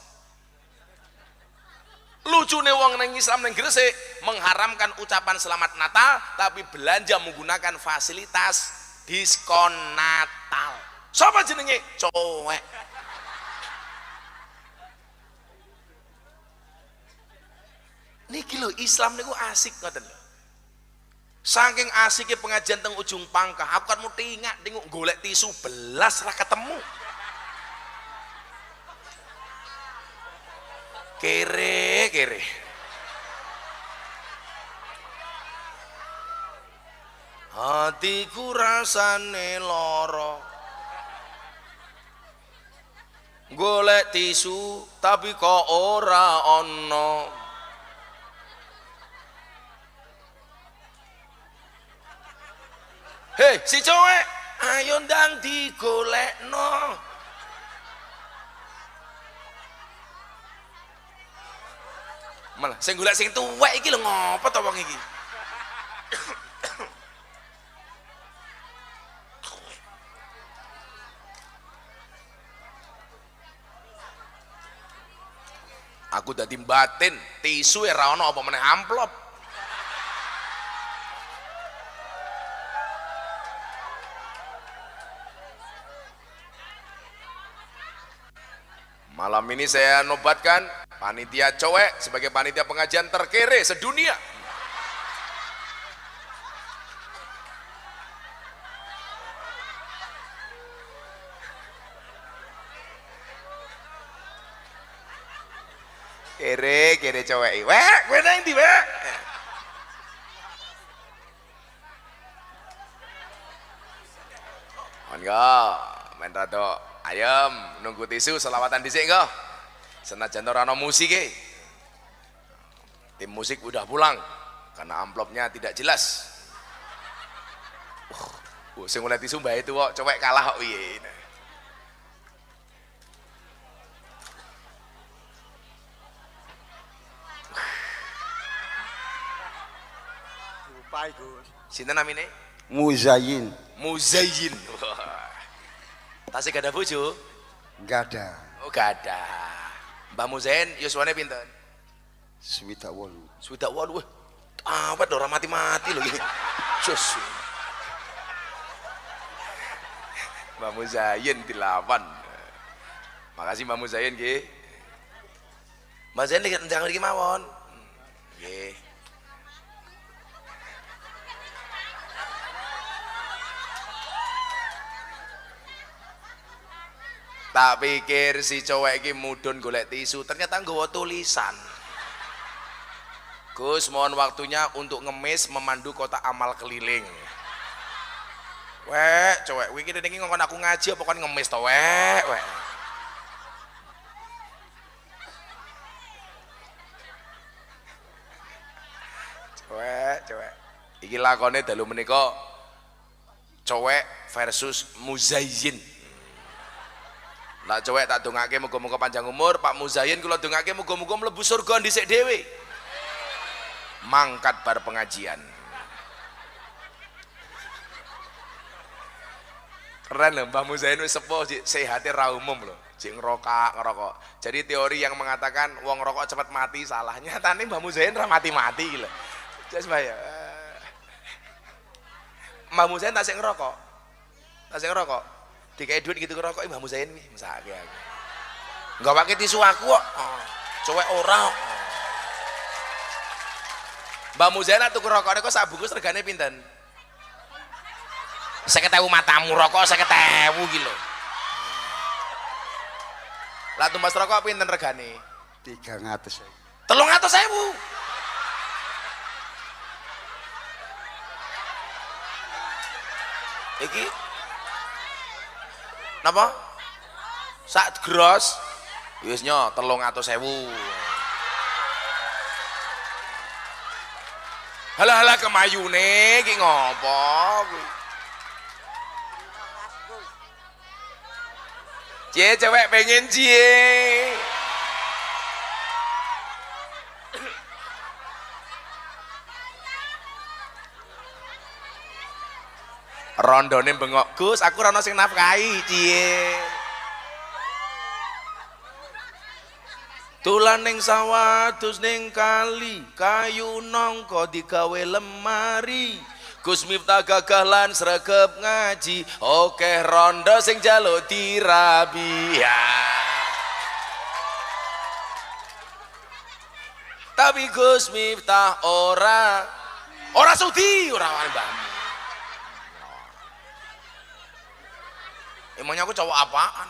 S2: Lucune wong nang Islam nang Gresik mengharamkan ucapan selamat Natal tapi belanja menggunakan fasilitas diskon Natal. Sapa jenenge? Cowek. Niki lho Islam niku asik ngoten lho. Saking asiknya pengajian teng ujung pangkah, aku kan mau tingak golek tisu belas ra ketemu. Kere. Hatiku rasane loro. Golek tisu tapi kok ora ono. Hei, si cowek, ayo ndang digolekno. Malah sing golek sing tuwek iki lho ngopo to wong iki. Aku dadi batin, tisu ora ono apa meneh amplop. Malam ini saya nobatkan panitia cowek sebagai panitia pengajian terkere sedunia. Kere cowek. Wek, kowe nang ndi, Wek? Monggo, men rada ayam nunggu tisu selawatan dhisik kok. Senajan ora ana musike. Tim musik udah pulang karena amplopnya tidak jelas. Sing oleh tisu mbah itu kok cowek kalah kok piye. Sinten namine?
S3: Muzayyin.
S2: Muzayyin. Tasih gak ada bojo?
S3: Enggak ada.
S2: Oh gak ada. Mbah Muzayyin yuswane pinten?
S3: Swidak 8.
S2: Swidak 8. Wah. Awet lho ora mati-mati lho iki. Jus. Mbah Muzayyin dilawan. Makasih Mbah Muzayyin nggih. Mbah Muzayyin lagi ndang mriki mawon. Nggih. Tak pikir si cowok iki mudun golek tisu, ternyata nggawa tulisan. Gus, mohon waktunya untuk ngemis memandu kotak amal keliling. Wek, cowok, iki iki ngongkon aku ngaji apa kon ngemis to, wek. Cowok. Iki lakone dalu menika cowok versus Muzayyin. Lah cowok tak dongake muga-muga panjang umur, Pak Muzayyin kula dongake muga-muga mlebu surga dhisik dhewe. Mangkat bar pengajian. Keren lho Mbah Muzayyin wis sepuh, sehate ra umum lho. Jek ngerokok. Jadi teori yang mengatakan wong rokok cepat mati salah. Nyatane Mbah Muzayyin ra mati-mati iki lho. Jas Mbah ya. Mbah Muzayyin tak sik ngerokok. Dikai duit gitu ngerokok Mbah Muzayyin nih, mesake aku. Enggak pakai tisu aku kok. Cowek ora. Mbah Muzayyin tuku rokokne kok sak bungkus regane pinten? 50.000 matamu rokok 50.000 iki lho. Lah tumbas rokok pinten regane?
S3: 300.000.
S2: 300.000. Iki napa? Sak gros wis nyo 300.000. Halah kemayune iki ngopo kuwi? Cie cewek pengen cie. Rondone bengok, Gus, aku ora ono sing nafkahi, cie. Tulan ning sawah, dus ning kali, kayu nongko digawe lemari. Gus Miftah gagah lan sregep ngaji, oke rondo sing jaluk dirabi. Ya. Tapi Gus Miftah ora sudi, ora mbahmu. Emangnya aku cowok apaan?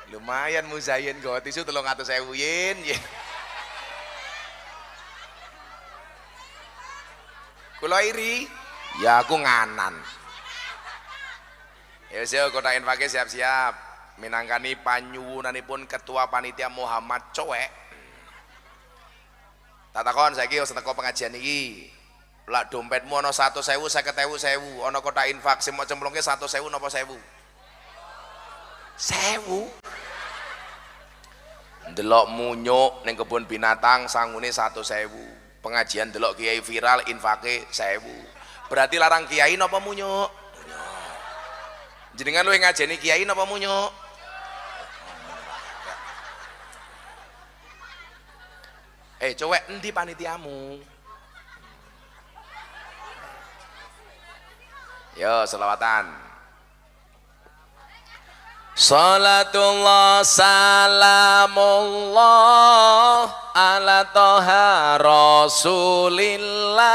S2: Lumayan Muzayyin gawa tisu 300.000 yen. Kula iri, ya aku nganan. Ya wis kota infake siap-siap minangkani panyuwunanipun Ketua Panitia Muhammad Cowek. Tak takon saiki wis teko pengajian iki. Lah dompetmu ana 100.000, 50.000, ana kota infak sing mau cemplungke 100.000 napa 1.000? 1.000. Delok munyuk ning kebun binatang sangune 100.000. Pengajian delok kiai viral infake 1.000. Berarti larang kiai napa munyuk? Jenengan luwih ngajeni kiai napa munyuk? Cowek endi panitiamu? Yo selawatan. Salatullah salamullah ala toha rasulillah.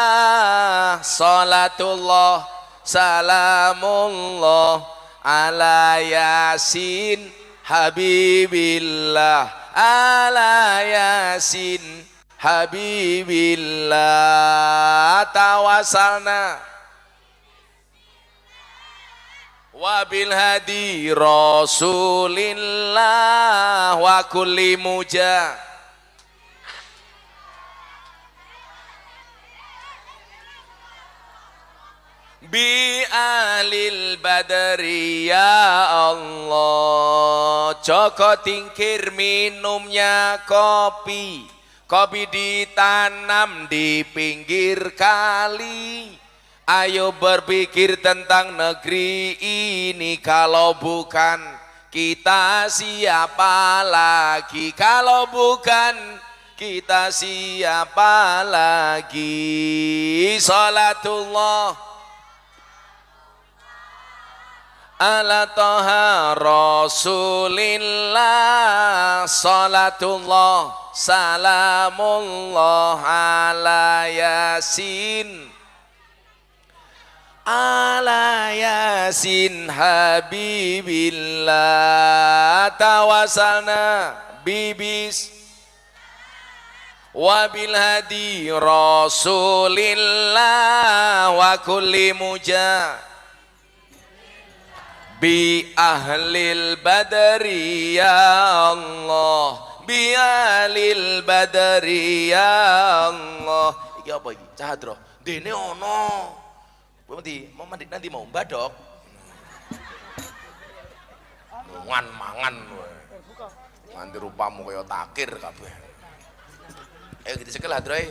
S2: Salatullah salamullah ala yasin habibillah. Ala yasin habibillah. Tawasalna wabil hadi rasulillah wa kulli muja bi alil badri ya Allah. Joko tingkir minumnya kopi kopi ditanam di pinggir kali. Ayo berpikir tentang negeri ini, kalau bukan kita siapa lagi? Kalau bukan kita siapa lagi? Salatullah ala toha rasulillah, salatullah salamullah ala yasin, ala yasin habibillah. Tawasalna bibis wabil hadi rasulillah wa kulli mujah bi ahlil badri ya Allah, bi ahlil badri ya Allah. Iki apa iki? Cahadro dene ono nanti mau badok mangan nganti rupamu kaya takir kabeh. Ayo kita cekel hadroy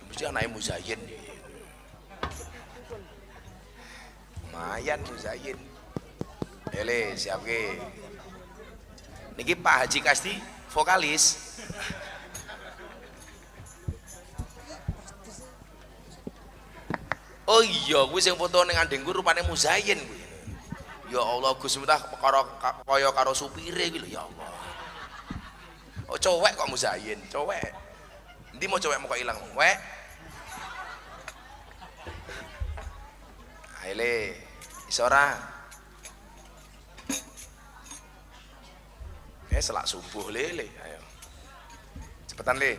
S2: mesti anake Muzayyin lumayan Muzayyin. Ele siapke niki Pak Haji Kasti vokalis. Oh iya, gue sing foto ning andengku rupane Muzayyin kuwi. Ya Allah, Gus Miftah kaya karo supire iki lho ya Allah. Oh cowek kok Muzayyin, cowek. Endi mau cowek mau kok ilang, wek. Aile, iso ora? Selak subuh lele, ayo. Cepetan le.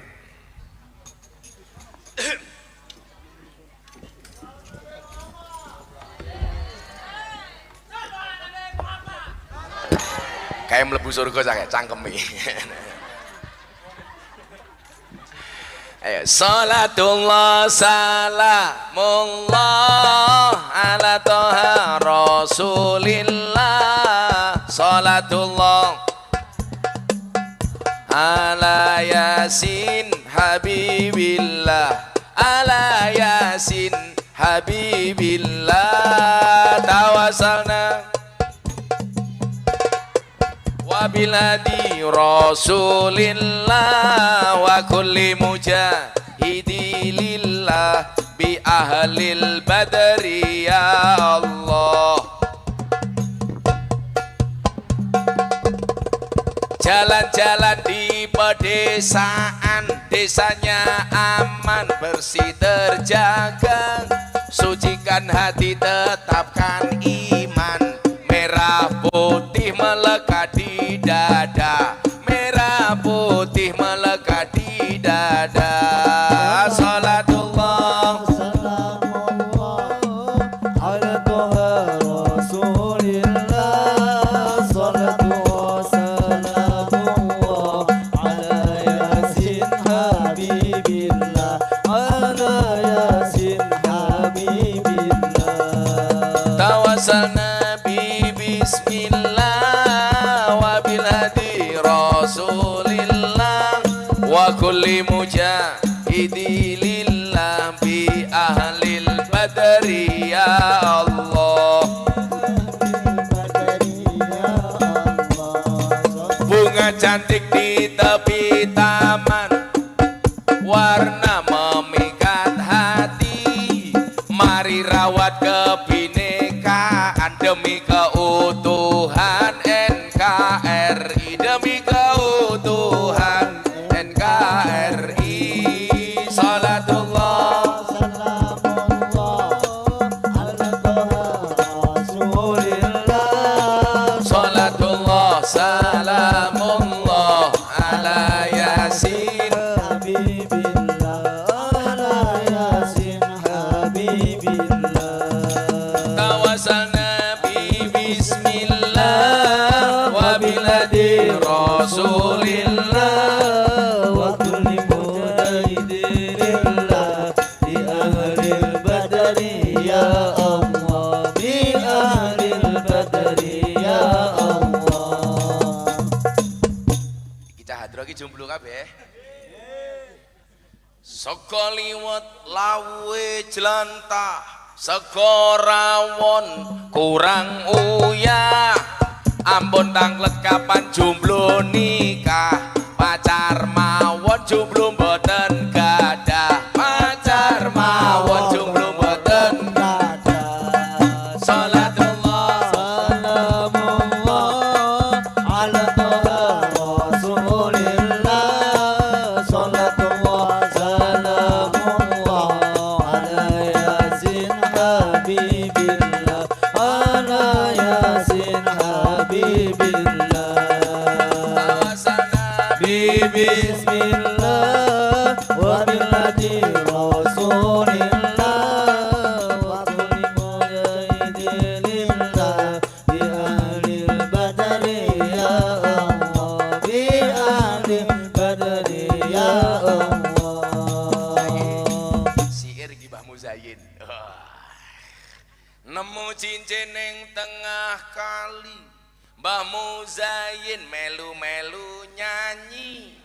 S2: Kayak mlebu surga sange cangkemi. Ayo salatullah salamullah ala toha rasulillah, salatullah ala yasin habibillah, ala yasin habibillah. Tawasalna wabil hadi rasulillah wa kulli mujahidi lillah bi ahlil badri ya Allah. Jalan-jalan di pedesaan, desanya aman bersih terjaga, sucikan hati tetapkan iman, merah putih melekat di dada, merah putih melekat di dada. Salatullah
S4: ala toha rasulillah, salatullah salamullah ala yasin habibillah, ala yasin habibillah.
S2: Tawasalna bi bismillah wabil hadi rasulillah wa kulli mujahidi lillah bi ahlil badri ya Allah. Bunga cantik di tepi taman, warna memikat hati, mari rawat kebinekaan demi keutuhan NKRI, demi keutuhan NKRI. Salatullah salatullah salamullah ala yasin tawasalna bi bismillah wabil hadi rasulillah
S4: wa kulli mujahidillah bi ahlil badri ya Allah, bi ahlil badri ya Allah.
S2: Iki cahadro iki jomblo kabeh. Saka liwet lawe jlantah, saka rawon kurang uyah. Ampun tanglet kapan jomblo nikah, pacar mawon jomblo mboten gadah, pacar mawon jomblo mboten
S4: gadah.
S2: salatullah
S4: Salamullah ala toha Rasulillah. Salatullah salamullah ala yasin habibillah. Ala yasin habibillah. Bismillah wa billati Rasulillah. Wa kulli mujahidillah bi ahlil badri ya Allah. Bi ahlil badri ya Allah.
S2: Syair iki Mbah Muzayyin. Nemu cincin ning tengah kali, Mbah Muzayyin melu-melu nyanyi.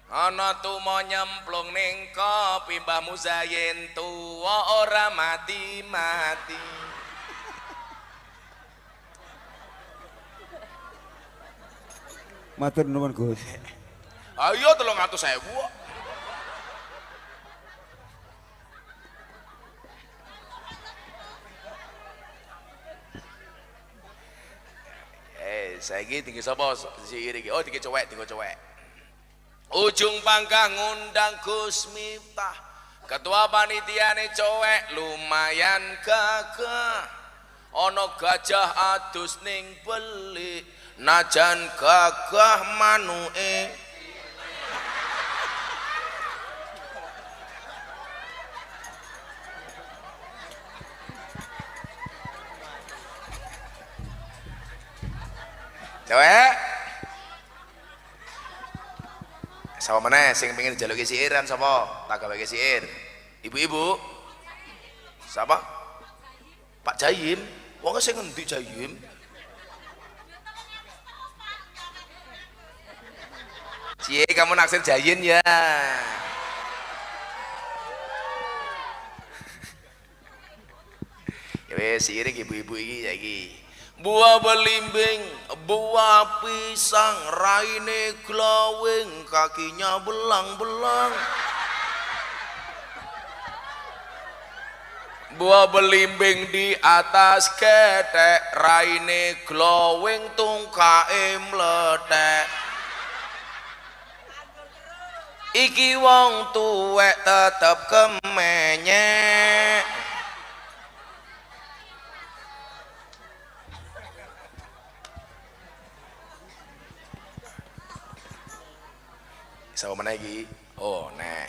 S2: Ana tumo nyemplung ning kopi, Mbah Muzayyin tuwa ora mati-mati.
S3: Matur nuwun Gus.
S2: Ayo 300.000. Saiki tinggi sapa syair iki? Oh, tinggi cowek. Ujung pangkah ngundang Gus Miftah, ketua panitiane cowek lumayan gagah. Ana gajah adus ning belik, najan gagah manuke. Cewek sama mana sing pengen dijaluki siiran sapa? Tak gaweke siir. Ibu-ibu. Siapa? Pak Jayim. Wong sing ngendi Jayim? Cie, kamu naksir Jayin ya. Ya wis siir iki ibu-ibu iki saiki. Buah belimbing, buah pisang, raine glowing, kakinya belang-belang. Buah belimbing di atas ketek, raine glowing, tungkae mletek. Iki wong tuwek tetep kemenyek. Sama mana lagi? Oh, nah,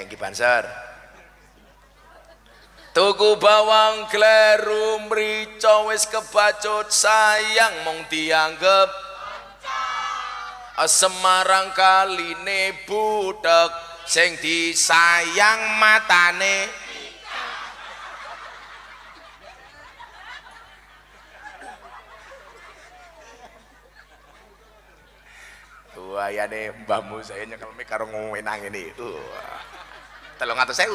S2: iki banser. Tuku bawang kleru mrica wis kebacut sayang mung dianggep Semarang kaline butek sing disayang matane. Wayane Mbah Muzayyin nyekelme karo ngwenang ngene. 300.000.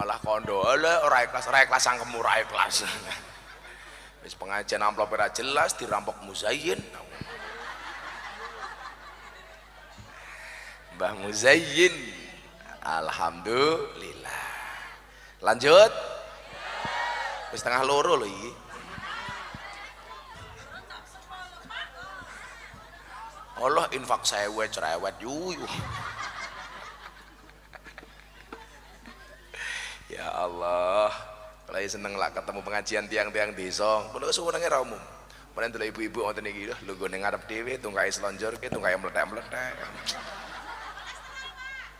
S2: Malah kondo ora ikhlas sangkemu ora ikhlas. Wis pengajian amplop ora jelas dirampok Muzayyin. Mbah Muzayyin. Alhamdulillah. Lanjut. Wis tengah loro lho iki. Allah infak sewet cerewet yuyu. Ya Allah, kalau seneng lah ketemu pengajian tiang-tiang desa. Kulo suwenenge ra umum. Panen delok ibu-ibu wonten iki lho nggone ngarep dhewe tungkae slonjorke tungkae meletek-meletek.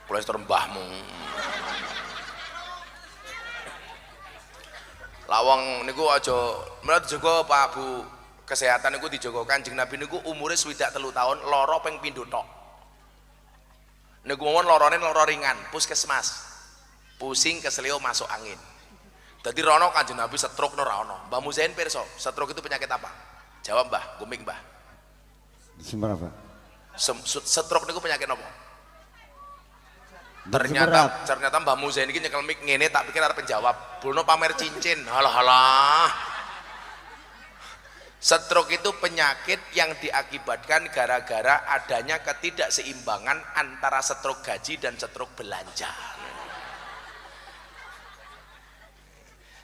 S2: Kulo terembahmu. Lawang niku aja menurut jaga Pak Bu kesehatan niku dijaga Kanjeng Nabi niku umure 63 tahun, lara ping pindho tok. Niku mawon larane lara ringan, puskesmas. pusing keselio masuk angin. Jadi rono Kanjeng Nabi stroke ora ono. Mbah Muzain pirsa, stroke itu penyakit apa? Jawab Mbah, gumik Mbah.
S3: Seberapa?
S2: Stroke niku penyakit apa?
S4: Berat.
S2: Ternyata Mbah Muzain iki nyekel mik ngene tak pikir arep penjawab. Bulno pamer cincin. Halah. Stroke itu penyakit yang diakibatkan gara-gara adanya ketidakseimbangan antara stroke gaji dan stroke belanja.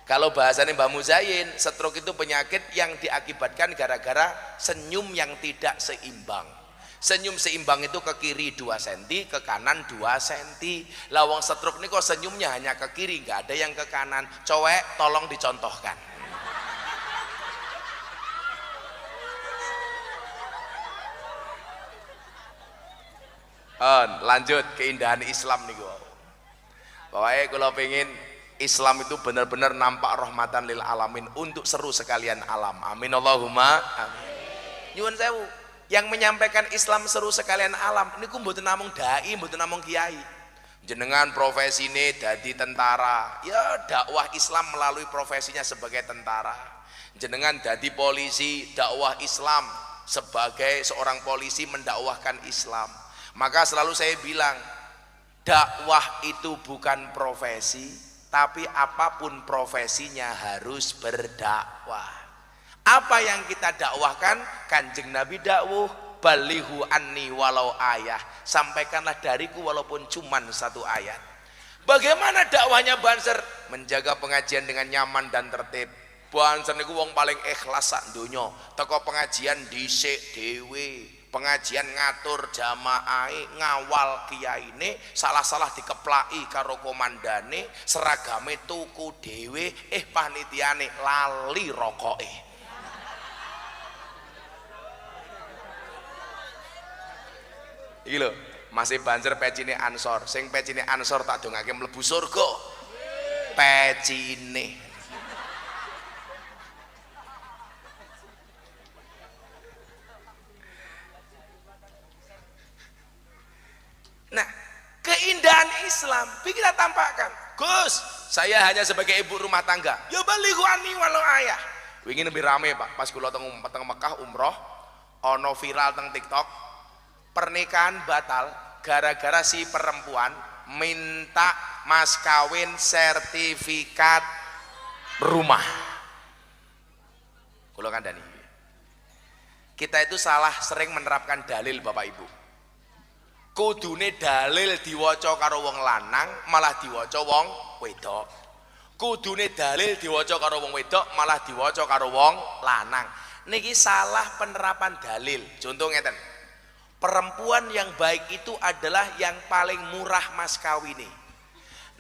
S2: Kalau bahasanya Mbah Muzain, stroke itu penyakit yang diakibatkan gara-gara senyum yang tidak seimbang. Senyum seimbang itu ke kiri 2 cm, ke kanan 2 cm. Lawang stroke ini kok senyumnya hanya ke kiri, nggak ada yang ke kanan. Cowek, tolong dicontohkan. Lanjut keindahan Islam nih gue. Pokoknya kalau pengen Islam itu benar-benar nampak rahmatan lil alamin untuk seru sekalian alam. Amin Allahumma amin. Nyuwun sewu, yang menyampaikan Islam seru sekalian alam niku mboten namung dai, mboten namung kiai. Jenengan profesine dadi tentara, ya dakwah Islam melalui profesinya sebagai tentara. Jenengan dadi polisi, dakwah Islam sebagai seorang polisi mendakwahkan Islam. Maka selalu saya bilang, dakwah itu bukan profesi, tapi apapun profesinya harus berdakwah. Apa yang kita dakwahkan? Kanjeng Nabi dakwah, balihu anni walau ayah, sampaikanlah dariku walaupun cuman 1 ayat. Bagaimana dakwahnya Banser? Menjaga pengajian dengan nyaman dan tertib. Banser niku wong paling ikhlas sak donya. Teko pengajian dhisik dhewe, pengajian ngatur jamaah, ngawal kiyaine, salah-salah dikeplaki karo komandane, seragame tuku dhewe, panitiane lali rokoke. Iki lho, masih Banser pecine Ansor, sing pecine Ansor tak dongake mlebu surga. Pecine. Nah, keindahan Islam kita tampakkan. Gus, saya hanya sebagai ibu rumah tangga. Ya balighu anni walau ayah. Wingi lebih rame Pak, pas kula teng Mekah umroh, ono viral teng TikTok, pernikahan batal gara-gara si perempuan minta mas kawin sertifikat rumah. Kula kandhani. Kita itu salah sering menerapkan dalil Bapak Ibu. Kudune dalil diwaca karo wong lanang malah diwaca wong wedok. Kudune dalil diwaca karo wong wedok malah diwaca karo wong lanang. Niki salah penerapan dalil. Contoh ngeten. Perempuan yang baik itu adalah yang paling murah mas kawine.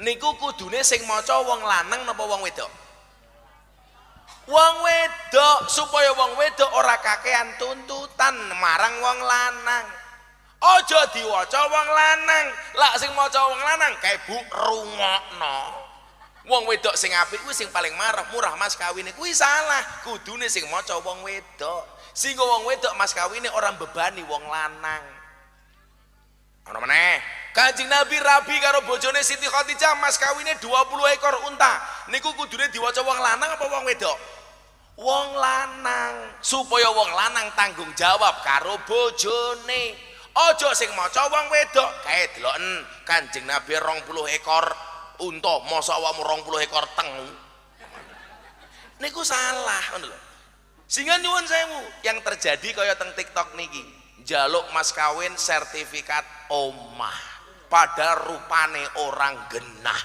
S2: Niku kudune sing maca wong lanang napa wong wedok? Wong wedok, supaya wong wedok ora kakean tuntutan marang wong lanang. Ojo diwaca wong lanang, lak sing maca wong lanang kae Bu rungokno. Wong wedok sing apik kuwi sing paling murah mas kawine kuwi salah. Kudune sing maca wong wedok. Sing wong wedok mas kawine orang bebani wong lanang. Ana meneh, Kanjeng Nabi rabi karo bojone Siti Khadijah mas kawine 20 ekor unta. Niku kudune diwaca wong lanang apa wong wedok? Wong lanang, supaya wong lanang tanggung jawab karo bojone. Ojo sing maca wong wedok kae deloken Kanjeng Nabi 20 ekor unta, mosok awakmu 20 ekor teng. Niku salah ngono lho. Sehingga nyuwun sewu, yang terjadi kaya teng TikTok niki, njaluk mas kawin sertifikat omah, padahal rupane orang genah.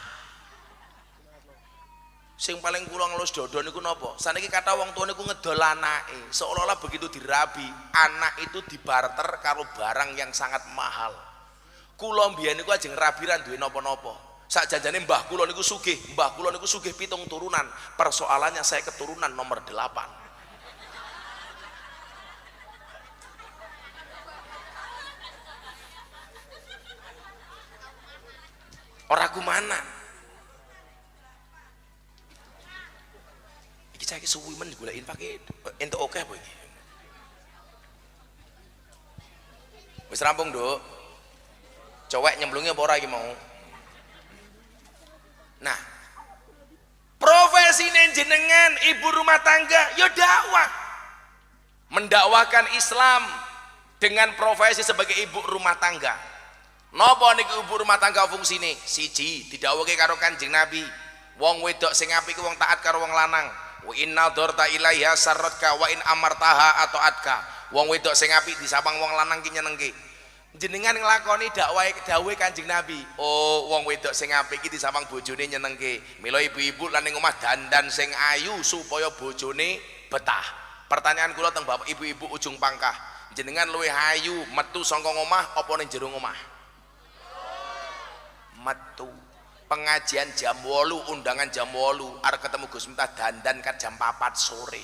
S2: Sing paling kula ngelus dodo niku napa? Saniki kata wong tua niku ngedol anake, seolah-olah begitu dirabi, anak itu dibarter karo barang yang sangat mahal. Kula mbiyen niku ajeng rabi ra duwe napa-napa. Sak janjane mbah kula niku sugih, 7 turunan. Persoalannya saya keturunan nomor 8. Ora kumanan. Iki saiki suwi men digoleki pakai entuk akeh apa iki. Wis rampung, Nduk. Cowek nyemplunge apa ora iki mau? profesine jenengan ibu rumah tangga ya dakwah, mendakwahkan Islam dengan profesi sebagai ibu rumah tangga. Napa niku ibu rumah tangga fungsine? Siji, didhawuhke karo Kanjeng Nabi, wong wedok sing apik ku wong taat karo wong lanang. Wa inna dorta ilaiha sarratka wa in amartaha ataatka. Wong wedok sing apik disapang wong lanang ki nyenengke. Jenengan nglakoni dawuhe Kanjeng Nabi. Oh, wong wedok sing apik iki disapang bojone nyenengke. Mila ibu-ibu lan ning omah dandan sing ayu supaya bojone betah. Pertanyaan kula teng Bapak Ibu-ibu ujung pangkah. Jenengan luwih ayu metu saka omah apa ning jero omah? Metu. Pengajian jam 8, undangan jam 8, arep ketemu Gus Miftah dandan kan jam 4 sore.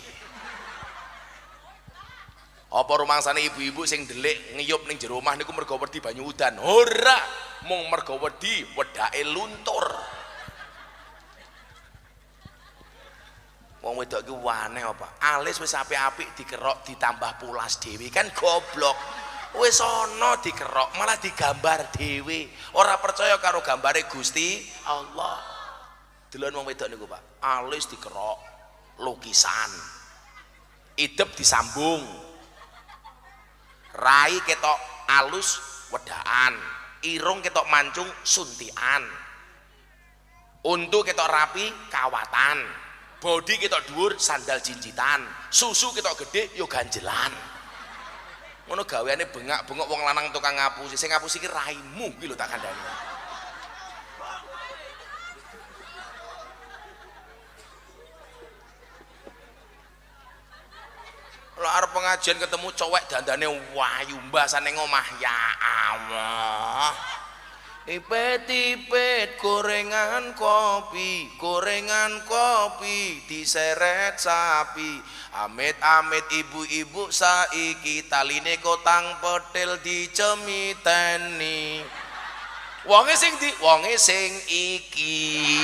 S2: Apa rumangsane ibu-ibu sing ndelik ngiyup ning jero omah niku mergo wedi banyu udan? Ora, mung mergo wedi wedake luntur. Wong wedok iki wane apa? Alis wis apik-apik dikerok ditambah pulas dhewe kan goblok. Wis ana dikerok malah digambar dhewe. Ora percaya karo gambare Gusti Allah. Delon wong wedok niku, Pak. Alis dikerok lukisan. Idep disambung. Rai ketok alus wedaan, irung ketok mancung suntian, untu ketok rapi kawatan, bodi ketok dhuwur sandal jincitan, susu ketok gede yo ganjelan. Ngono gaweane bengak-bengok wong lanang tukang ngapusi. Sing ngapusi ki raimu ki lho tak kandhani. Kalau arep pengajian ketemu cowek dandane wayu mbasane ngomah, ya Allah. Ipet-ipet gorengan kopi diseret sapi. Amit-amit ibu-ibu saiki taline kotang petil dicemiteni. Wonge sing iki.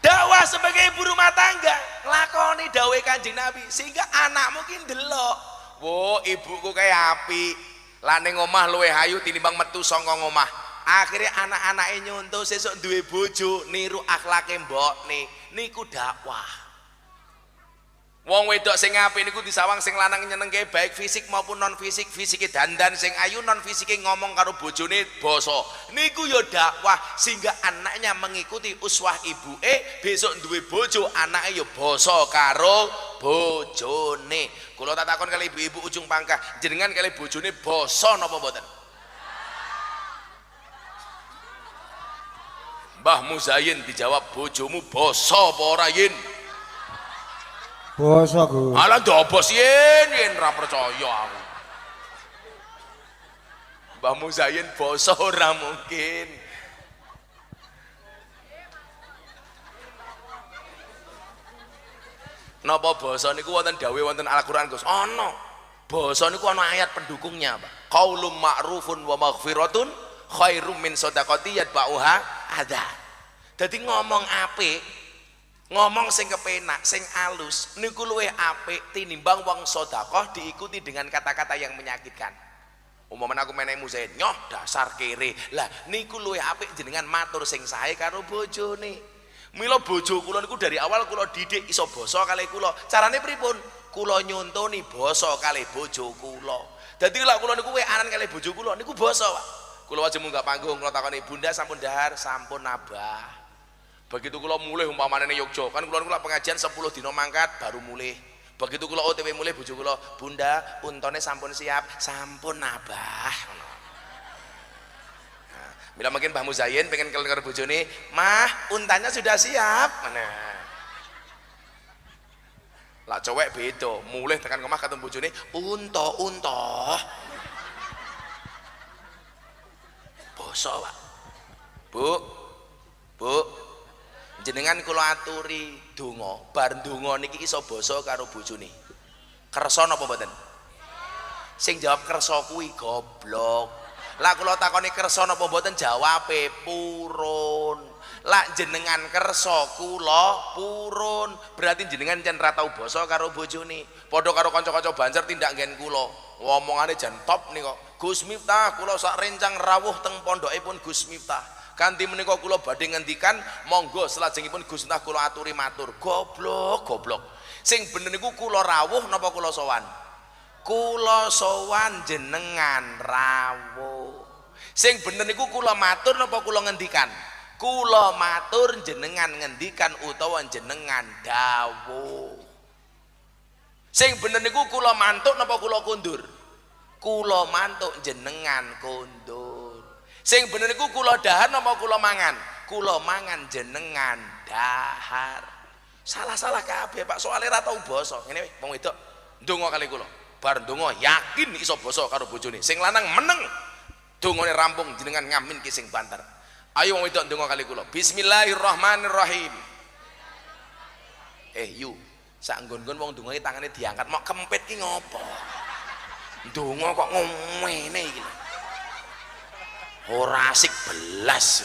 S2: Dakwah sebagai ibu rumah tangga, lakoni dawuhe Kanjeng Nabi sehingga anak mungkin delok, wo ibuku kayak api, lan ning omah luwih ayu tinimbang metu saka omah. Akhirnya anak-anake nyontoh sesuk duwe bojo niru akhlake mbokne. Niku dakwah. Wong wedok sing apik niku disawang sing lanang nyenengke baik fisik maupun non fisik. Fisike dandan sing ayu, non fisike ngomong karo bojone basa. Niku ya dakwah sehingga anaknya mengikuti uswah ibuke, besok duwe bojo anake ya basa karo bojone. Kula tak takon kali ibu-ibu ujung pangkah, jenengan kali bojone basa napa mboten? Mbah Muzayin dijawab bojomu basa apa ora yin?
S3: Basa, Gus.
S2: Alah dobos yen ora percaya aku. Mbah Muzayin basa ora mungkin. Napa basa niku wonten dawuh wonten Al-Qur'an, Gus? Ana. Basa niku ana ayat pendukungnya, Pak. Qaulun ma'rufun wa maghfiratun khairum min shadaqati yatba'uha adza. Dadi ngomong apik, ngomong sing kepenak, sing alus niku luwih apik tinimbang wong sedekah diikuti dengan kata-kata yang menyakitkan. Umpamane aku menehi Muzain, nyoh dasar kere. Lah niku luwih apik jenengan matur sing sae karo bojone. Mila bojo kula niku dari awal kula didik iso basa kalih kula. Carane pripun? Kula nyontoni basa kalih bojo kula. Dadi lak kula niku weanan kalih bojo kula niku basa, Pak. Kula wajib munggah panggung kula takoni, "Bunda sampun dahar?" "Sampun, Abah." Begitu kula mulih umpamane ning Yogya, kan kula pengajian 10 dina mangkat baru mulih. Begitu kula OTW mulih bojo kula, "Bunda, untone sampun siap." "Sampun, Abah." Nah, mila mungkin Mbah Muzayin pengen karo bojone, "Mah, untanya sudah siap." Nah. Lah cowek beda, mulih tekan omah ketemu bojone, "Unta." Basa, Pak. Bu, jenengan kula aturi donga, bar donga niki iso basa karo bojone. Kersa napa mboten? Sing jawab kersa kuwi goblok. Lah kula takoni kersa napa mboten, jawabe purun. lak jenengan kersa kula purun, berarti jenengan jan ra tau basa karo bojone. Padha karo kanca-kanca Banjar tindak nggen kula. Ngomongane jan top nika. Gus Miftah kula sak rencang rawuh teng pondokipun Gus Miftah. Kanthi menika kula badhe ngendikan monggo salajengipun Gus Miftah kula aturi matur. Goblok. Sing bener niku kula rawuh napa kula sowan? Kula sowan jenengan rawuh. Sing bener niku kula matur napa kula ngendikan? Kula matur jenengan ngendikan utawa jenengan dawuh. Sing bener niku kula mantuk napa kula kundur? Kula mantuk jenengan kundur. Sing bener niku kula dahar napa kula mangan? Kula mangan jenengan dahar. Salah-salah kabeh Pak, soalé ra tau basa. Ngene wong wedok ndonga kali kula. Bar ndonga yakin iso basa karo bojone. Sing lanang meneng dongane rampung jenengan ngamin ki sing banter. Ayo wong wedok ndonga kali kula. Bismillahirrahmanirrahim. Yu, sak nggon-nggon wong ndonga iki tangane diangkat mok kempit ki ngopo? Ndonga kok ngomene iki. Ora asik belas.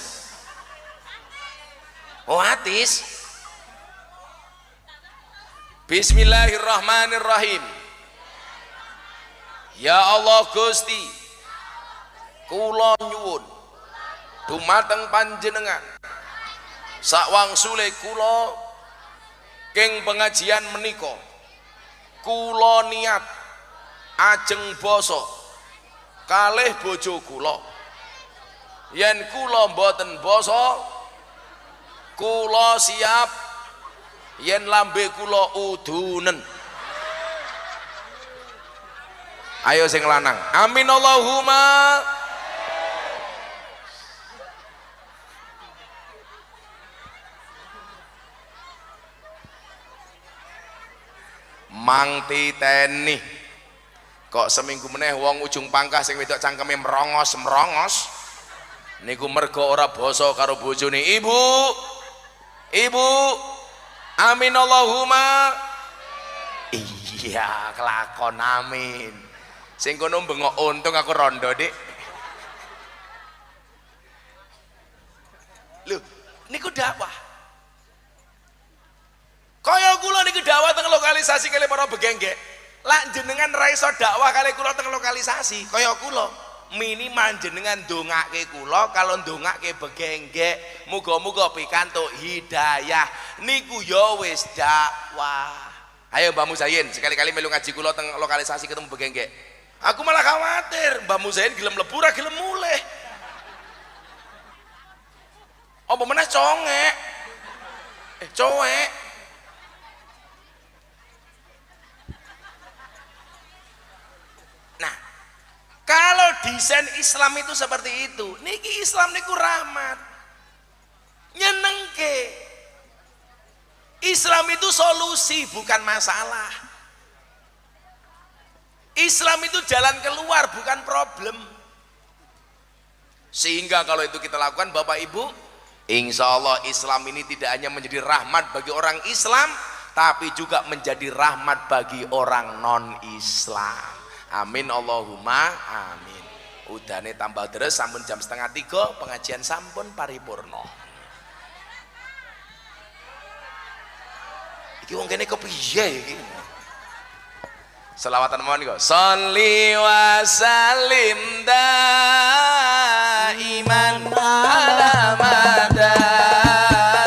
S2: Oh atis. Bismillahirrahmanirrahim. Ya Allah Gusti, kula nyuwun dumateng panjenengan sawangsule kula keng pengajian menika kula niat ajeng basa kalih bojo kula. Yen kula mboten basa kula siap yen lambe kula udunen. Ayo sing lanang. Amin Allahumma. Mang titeni. Kok seminggu meneh wong ujung pangkah sing wedok cangkeme merongos. Niku mergo ora basa karo bojone. Ibu. Amin Allahumma. Iya, kelakon amin. Sing kono bengok untung aku rondo dik. Lho, niku dakwah. Kaya kula niku dakwah teng lokalisasi kali para begenggek. Lak jenengan ra iso dakwah kali kula teng lokalisasi, kaya kula minimal jenengan ndongake kula, kalau ndongake begenggek, muga-muga pikantuk hidayah. Niku ya wis dakwah. Ayo Mbah Muzayin, sekali-kali melu ngaji kula teng lokalisasi ketemu begenggek. Aku malah khawatir Mbah Muzayin gelem mlebu ra gelem mulih. Apa meneh congek. Cowek. Nah, kalau desain Islam itu seperti itu, niki Islam niku rahmat. Nyenengke. Islam itu solusi bukan masalah. Islam itu jalan keluar bukan problem. Sehingga kalau itu kita lakukan Bapak Ibu, insya Allah Islam ini tidak hanya menjadi rahmat bagi orang Islam, tapi juga menjadi rahmat bagi orang non Islam. Amin Allahumma amin. Udane tambah deres sampun jam 2:30, pengajian sampun paripurna. Iki wong kene kepiye iki? Selawatan mohon kok. Sholli wa sallim daiman ala mada.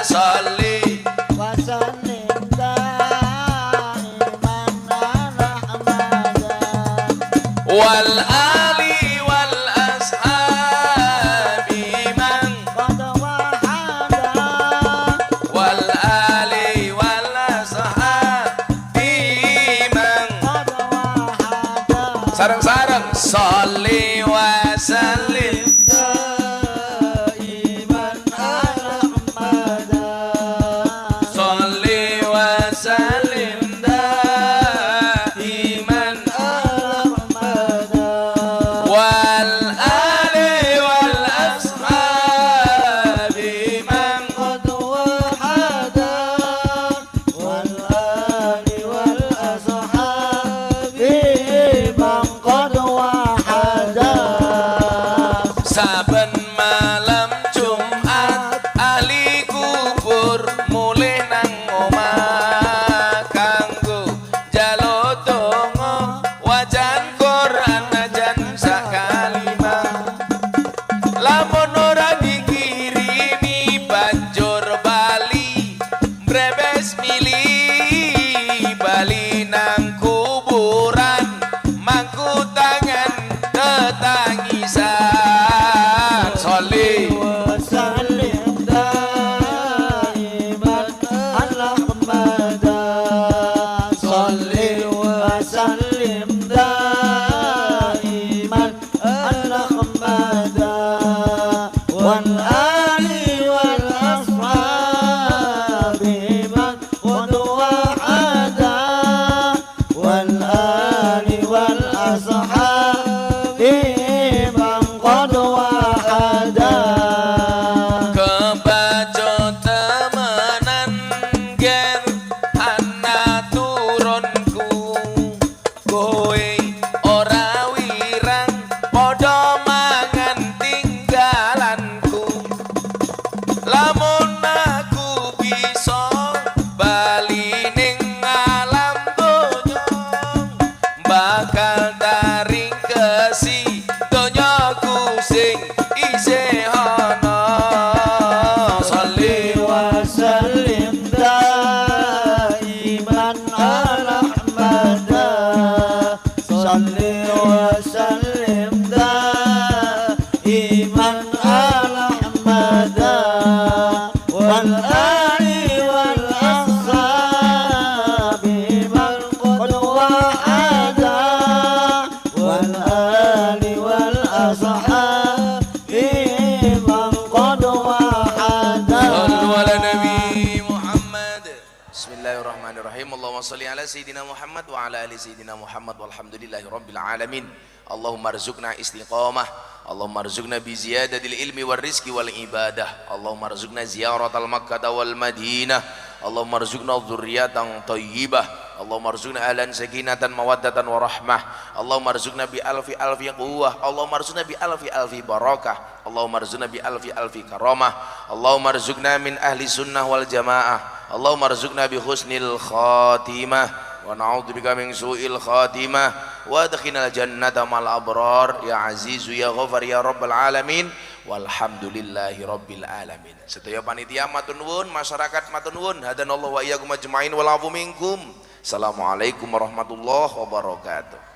S2: Sholli
S4: wa sallim daiman ala mada.
S2: Wal ali wal ashabi man
S4: qad wahada.
S2: Wal ali wal ashabi man sareng-sareng. Sholli wa sallim
S4: daiman ala mada.
S2: Sholli wa sallim daiman
S4: ala mada.
S2: wal ali wal ashabi man
S4: qad wahada. Wal ali wal ashabi man qad wahada. والآل والأصحاب من قد وحدا والآل والأصحاب من قد وحدا
S2: صلوا على نبي محمد بسم الله الرحمن الرحيم اللهم صل على سيدنا محمد وعلى آل سيدنا محمد والحمد لله رب العالمين اللهم ارزقنا استقامة اللهم ارزقنا بزيادة العلم والرزق والعبادة اللهم ارزقنا زيارة المكة والمدينة اللهم ارزقنا ذرية طيبة اللهم ارزقنا أهلا سكينة مودة ورحمة اللهم ارزقنا بألف ألف قوة اللهم ارزقنا بألف ألف بركة اللهم ارزقنا بألف ألف كرامة اللهم ارزقنا من أهل السنة والجماعة اللهم ارزقنا بحسن الخاتمة ونعوذ بك من سوء الخاتمة وادخلنا الجنة مع الأبرار يا عزيز يا غفر يا رب العالمين walhamdulillahi rabbil alamin. Sedaya panitia matur nuwun, masyarakat matur nuwun, hadanallahu wa iyyakum ajmain wal afu minkum. Assalamualaikum warahmatullahi wabarakatuh.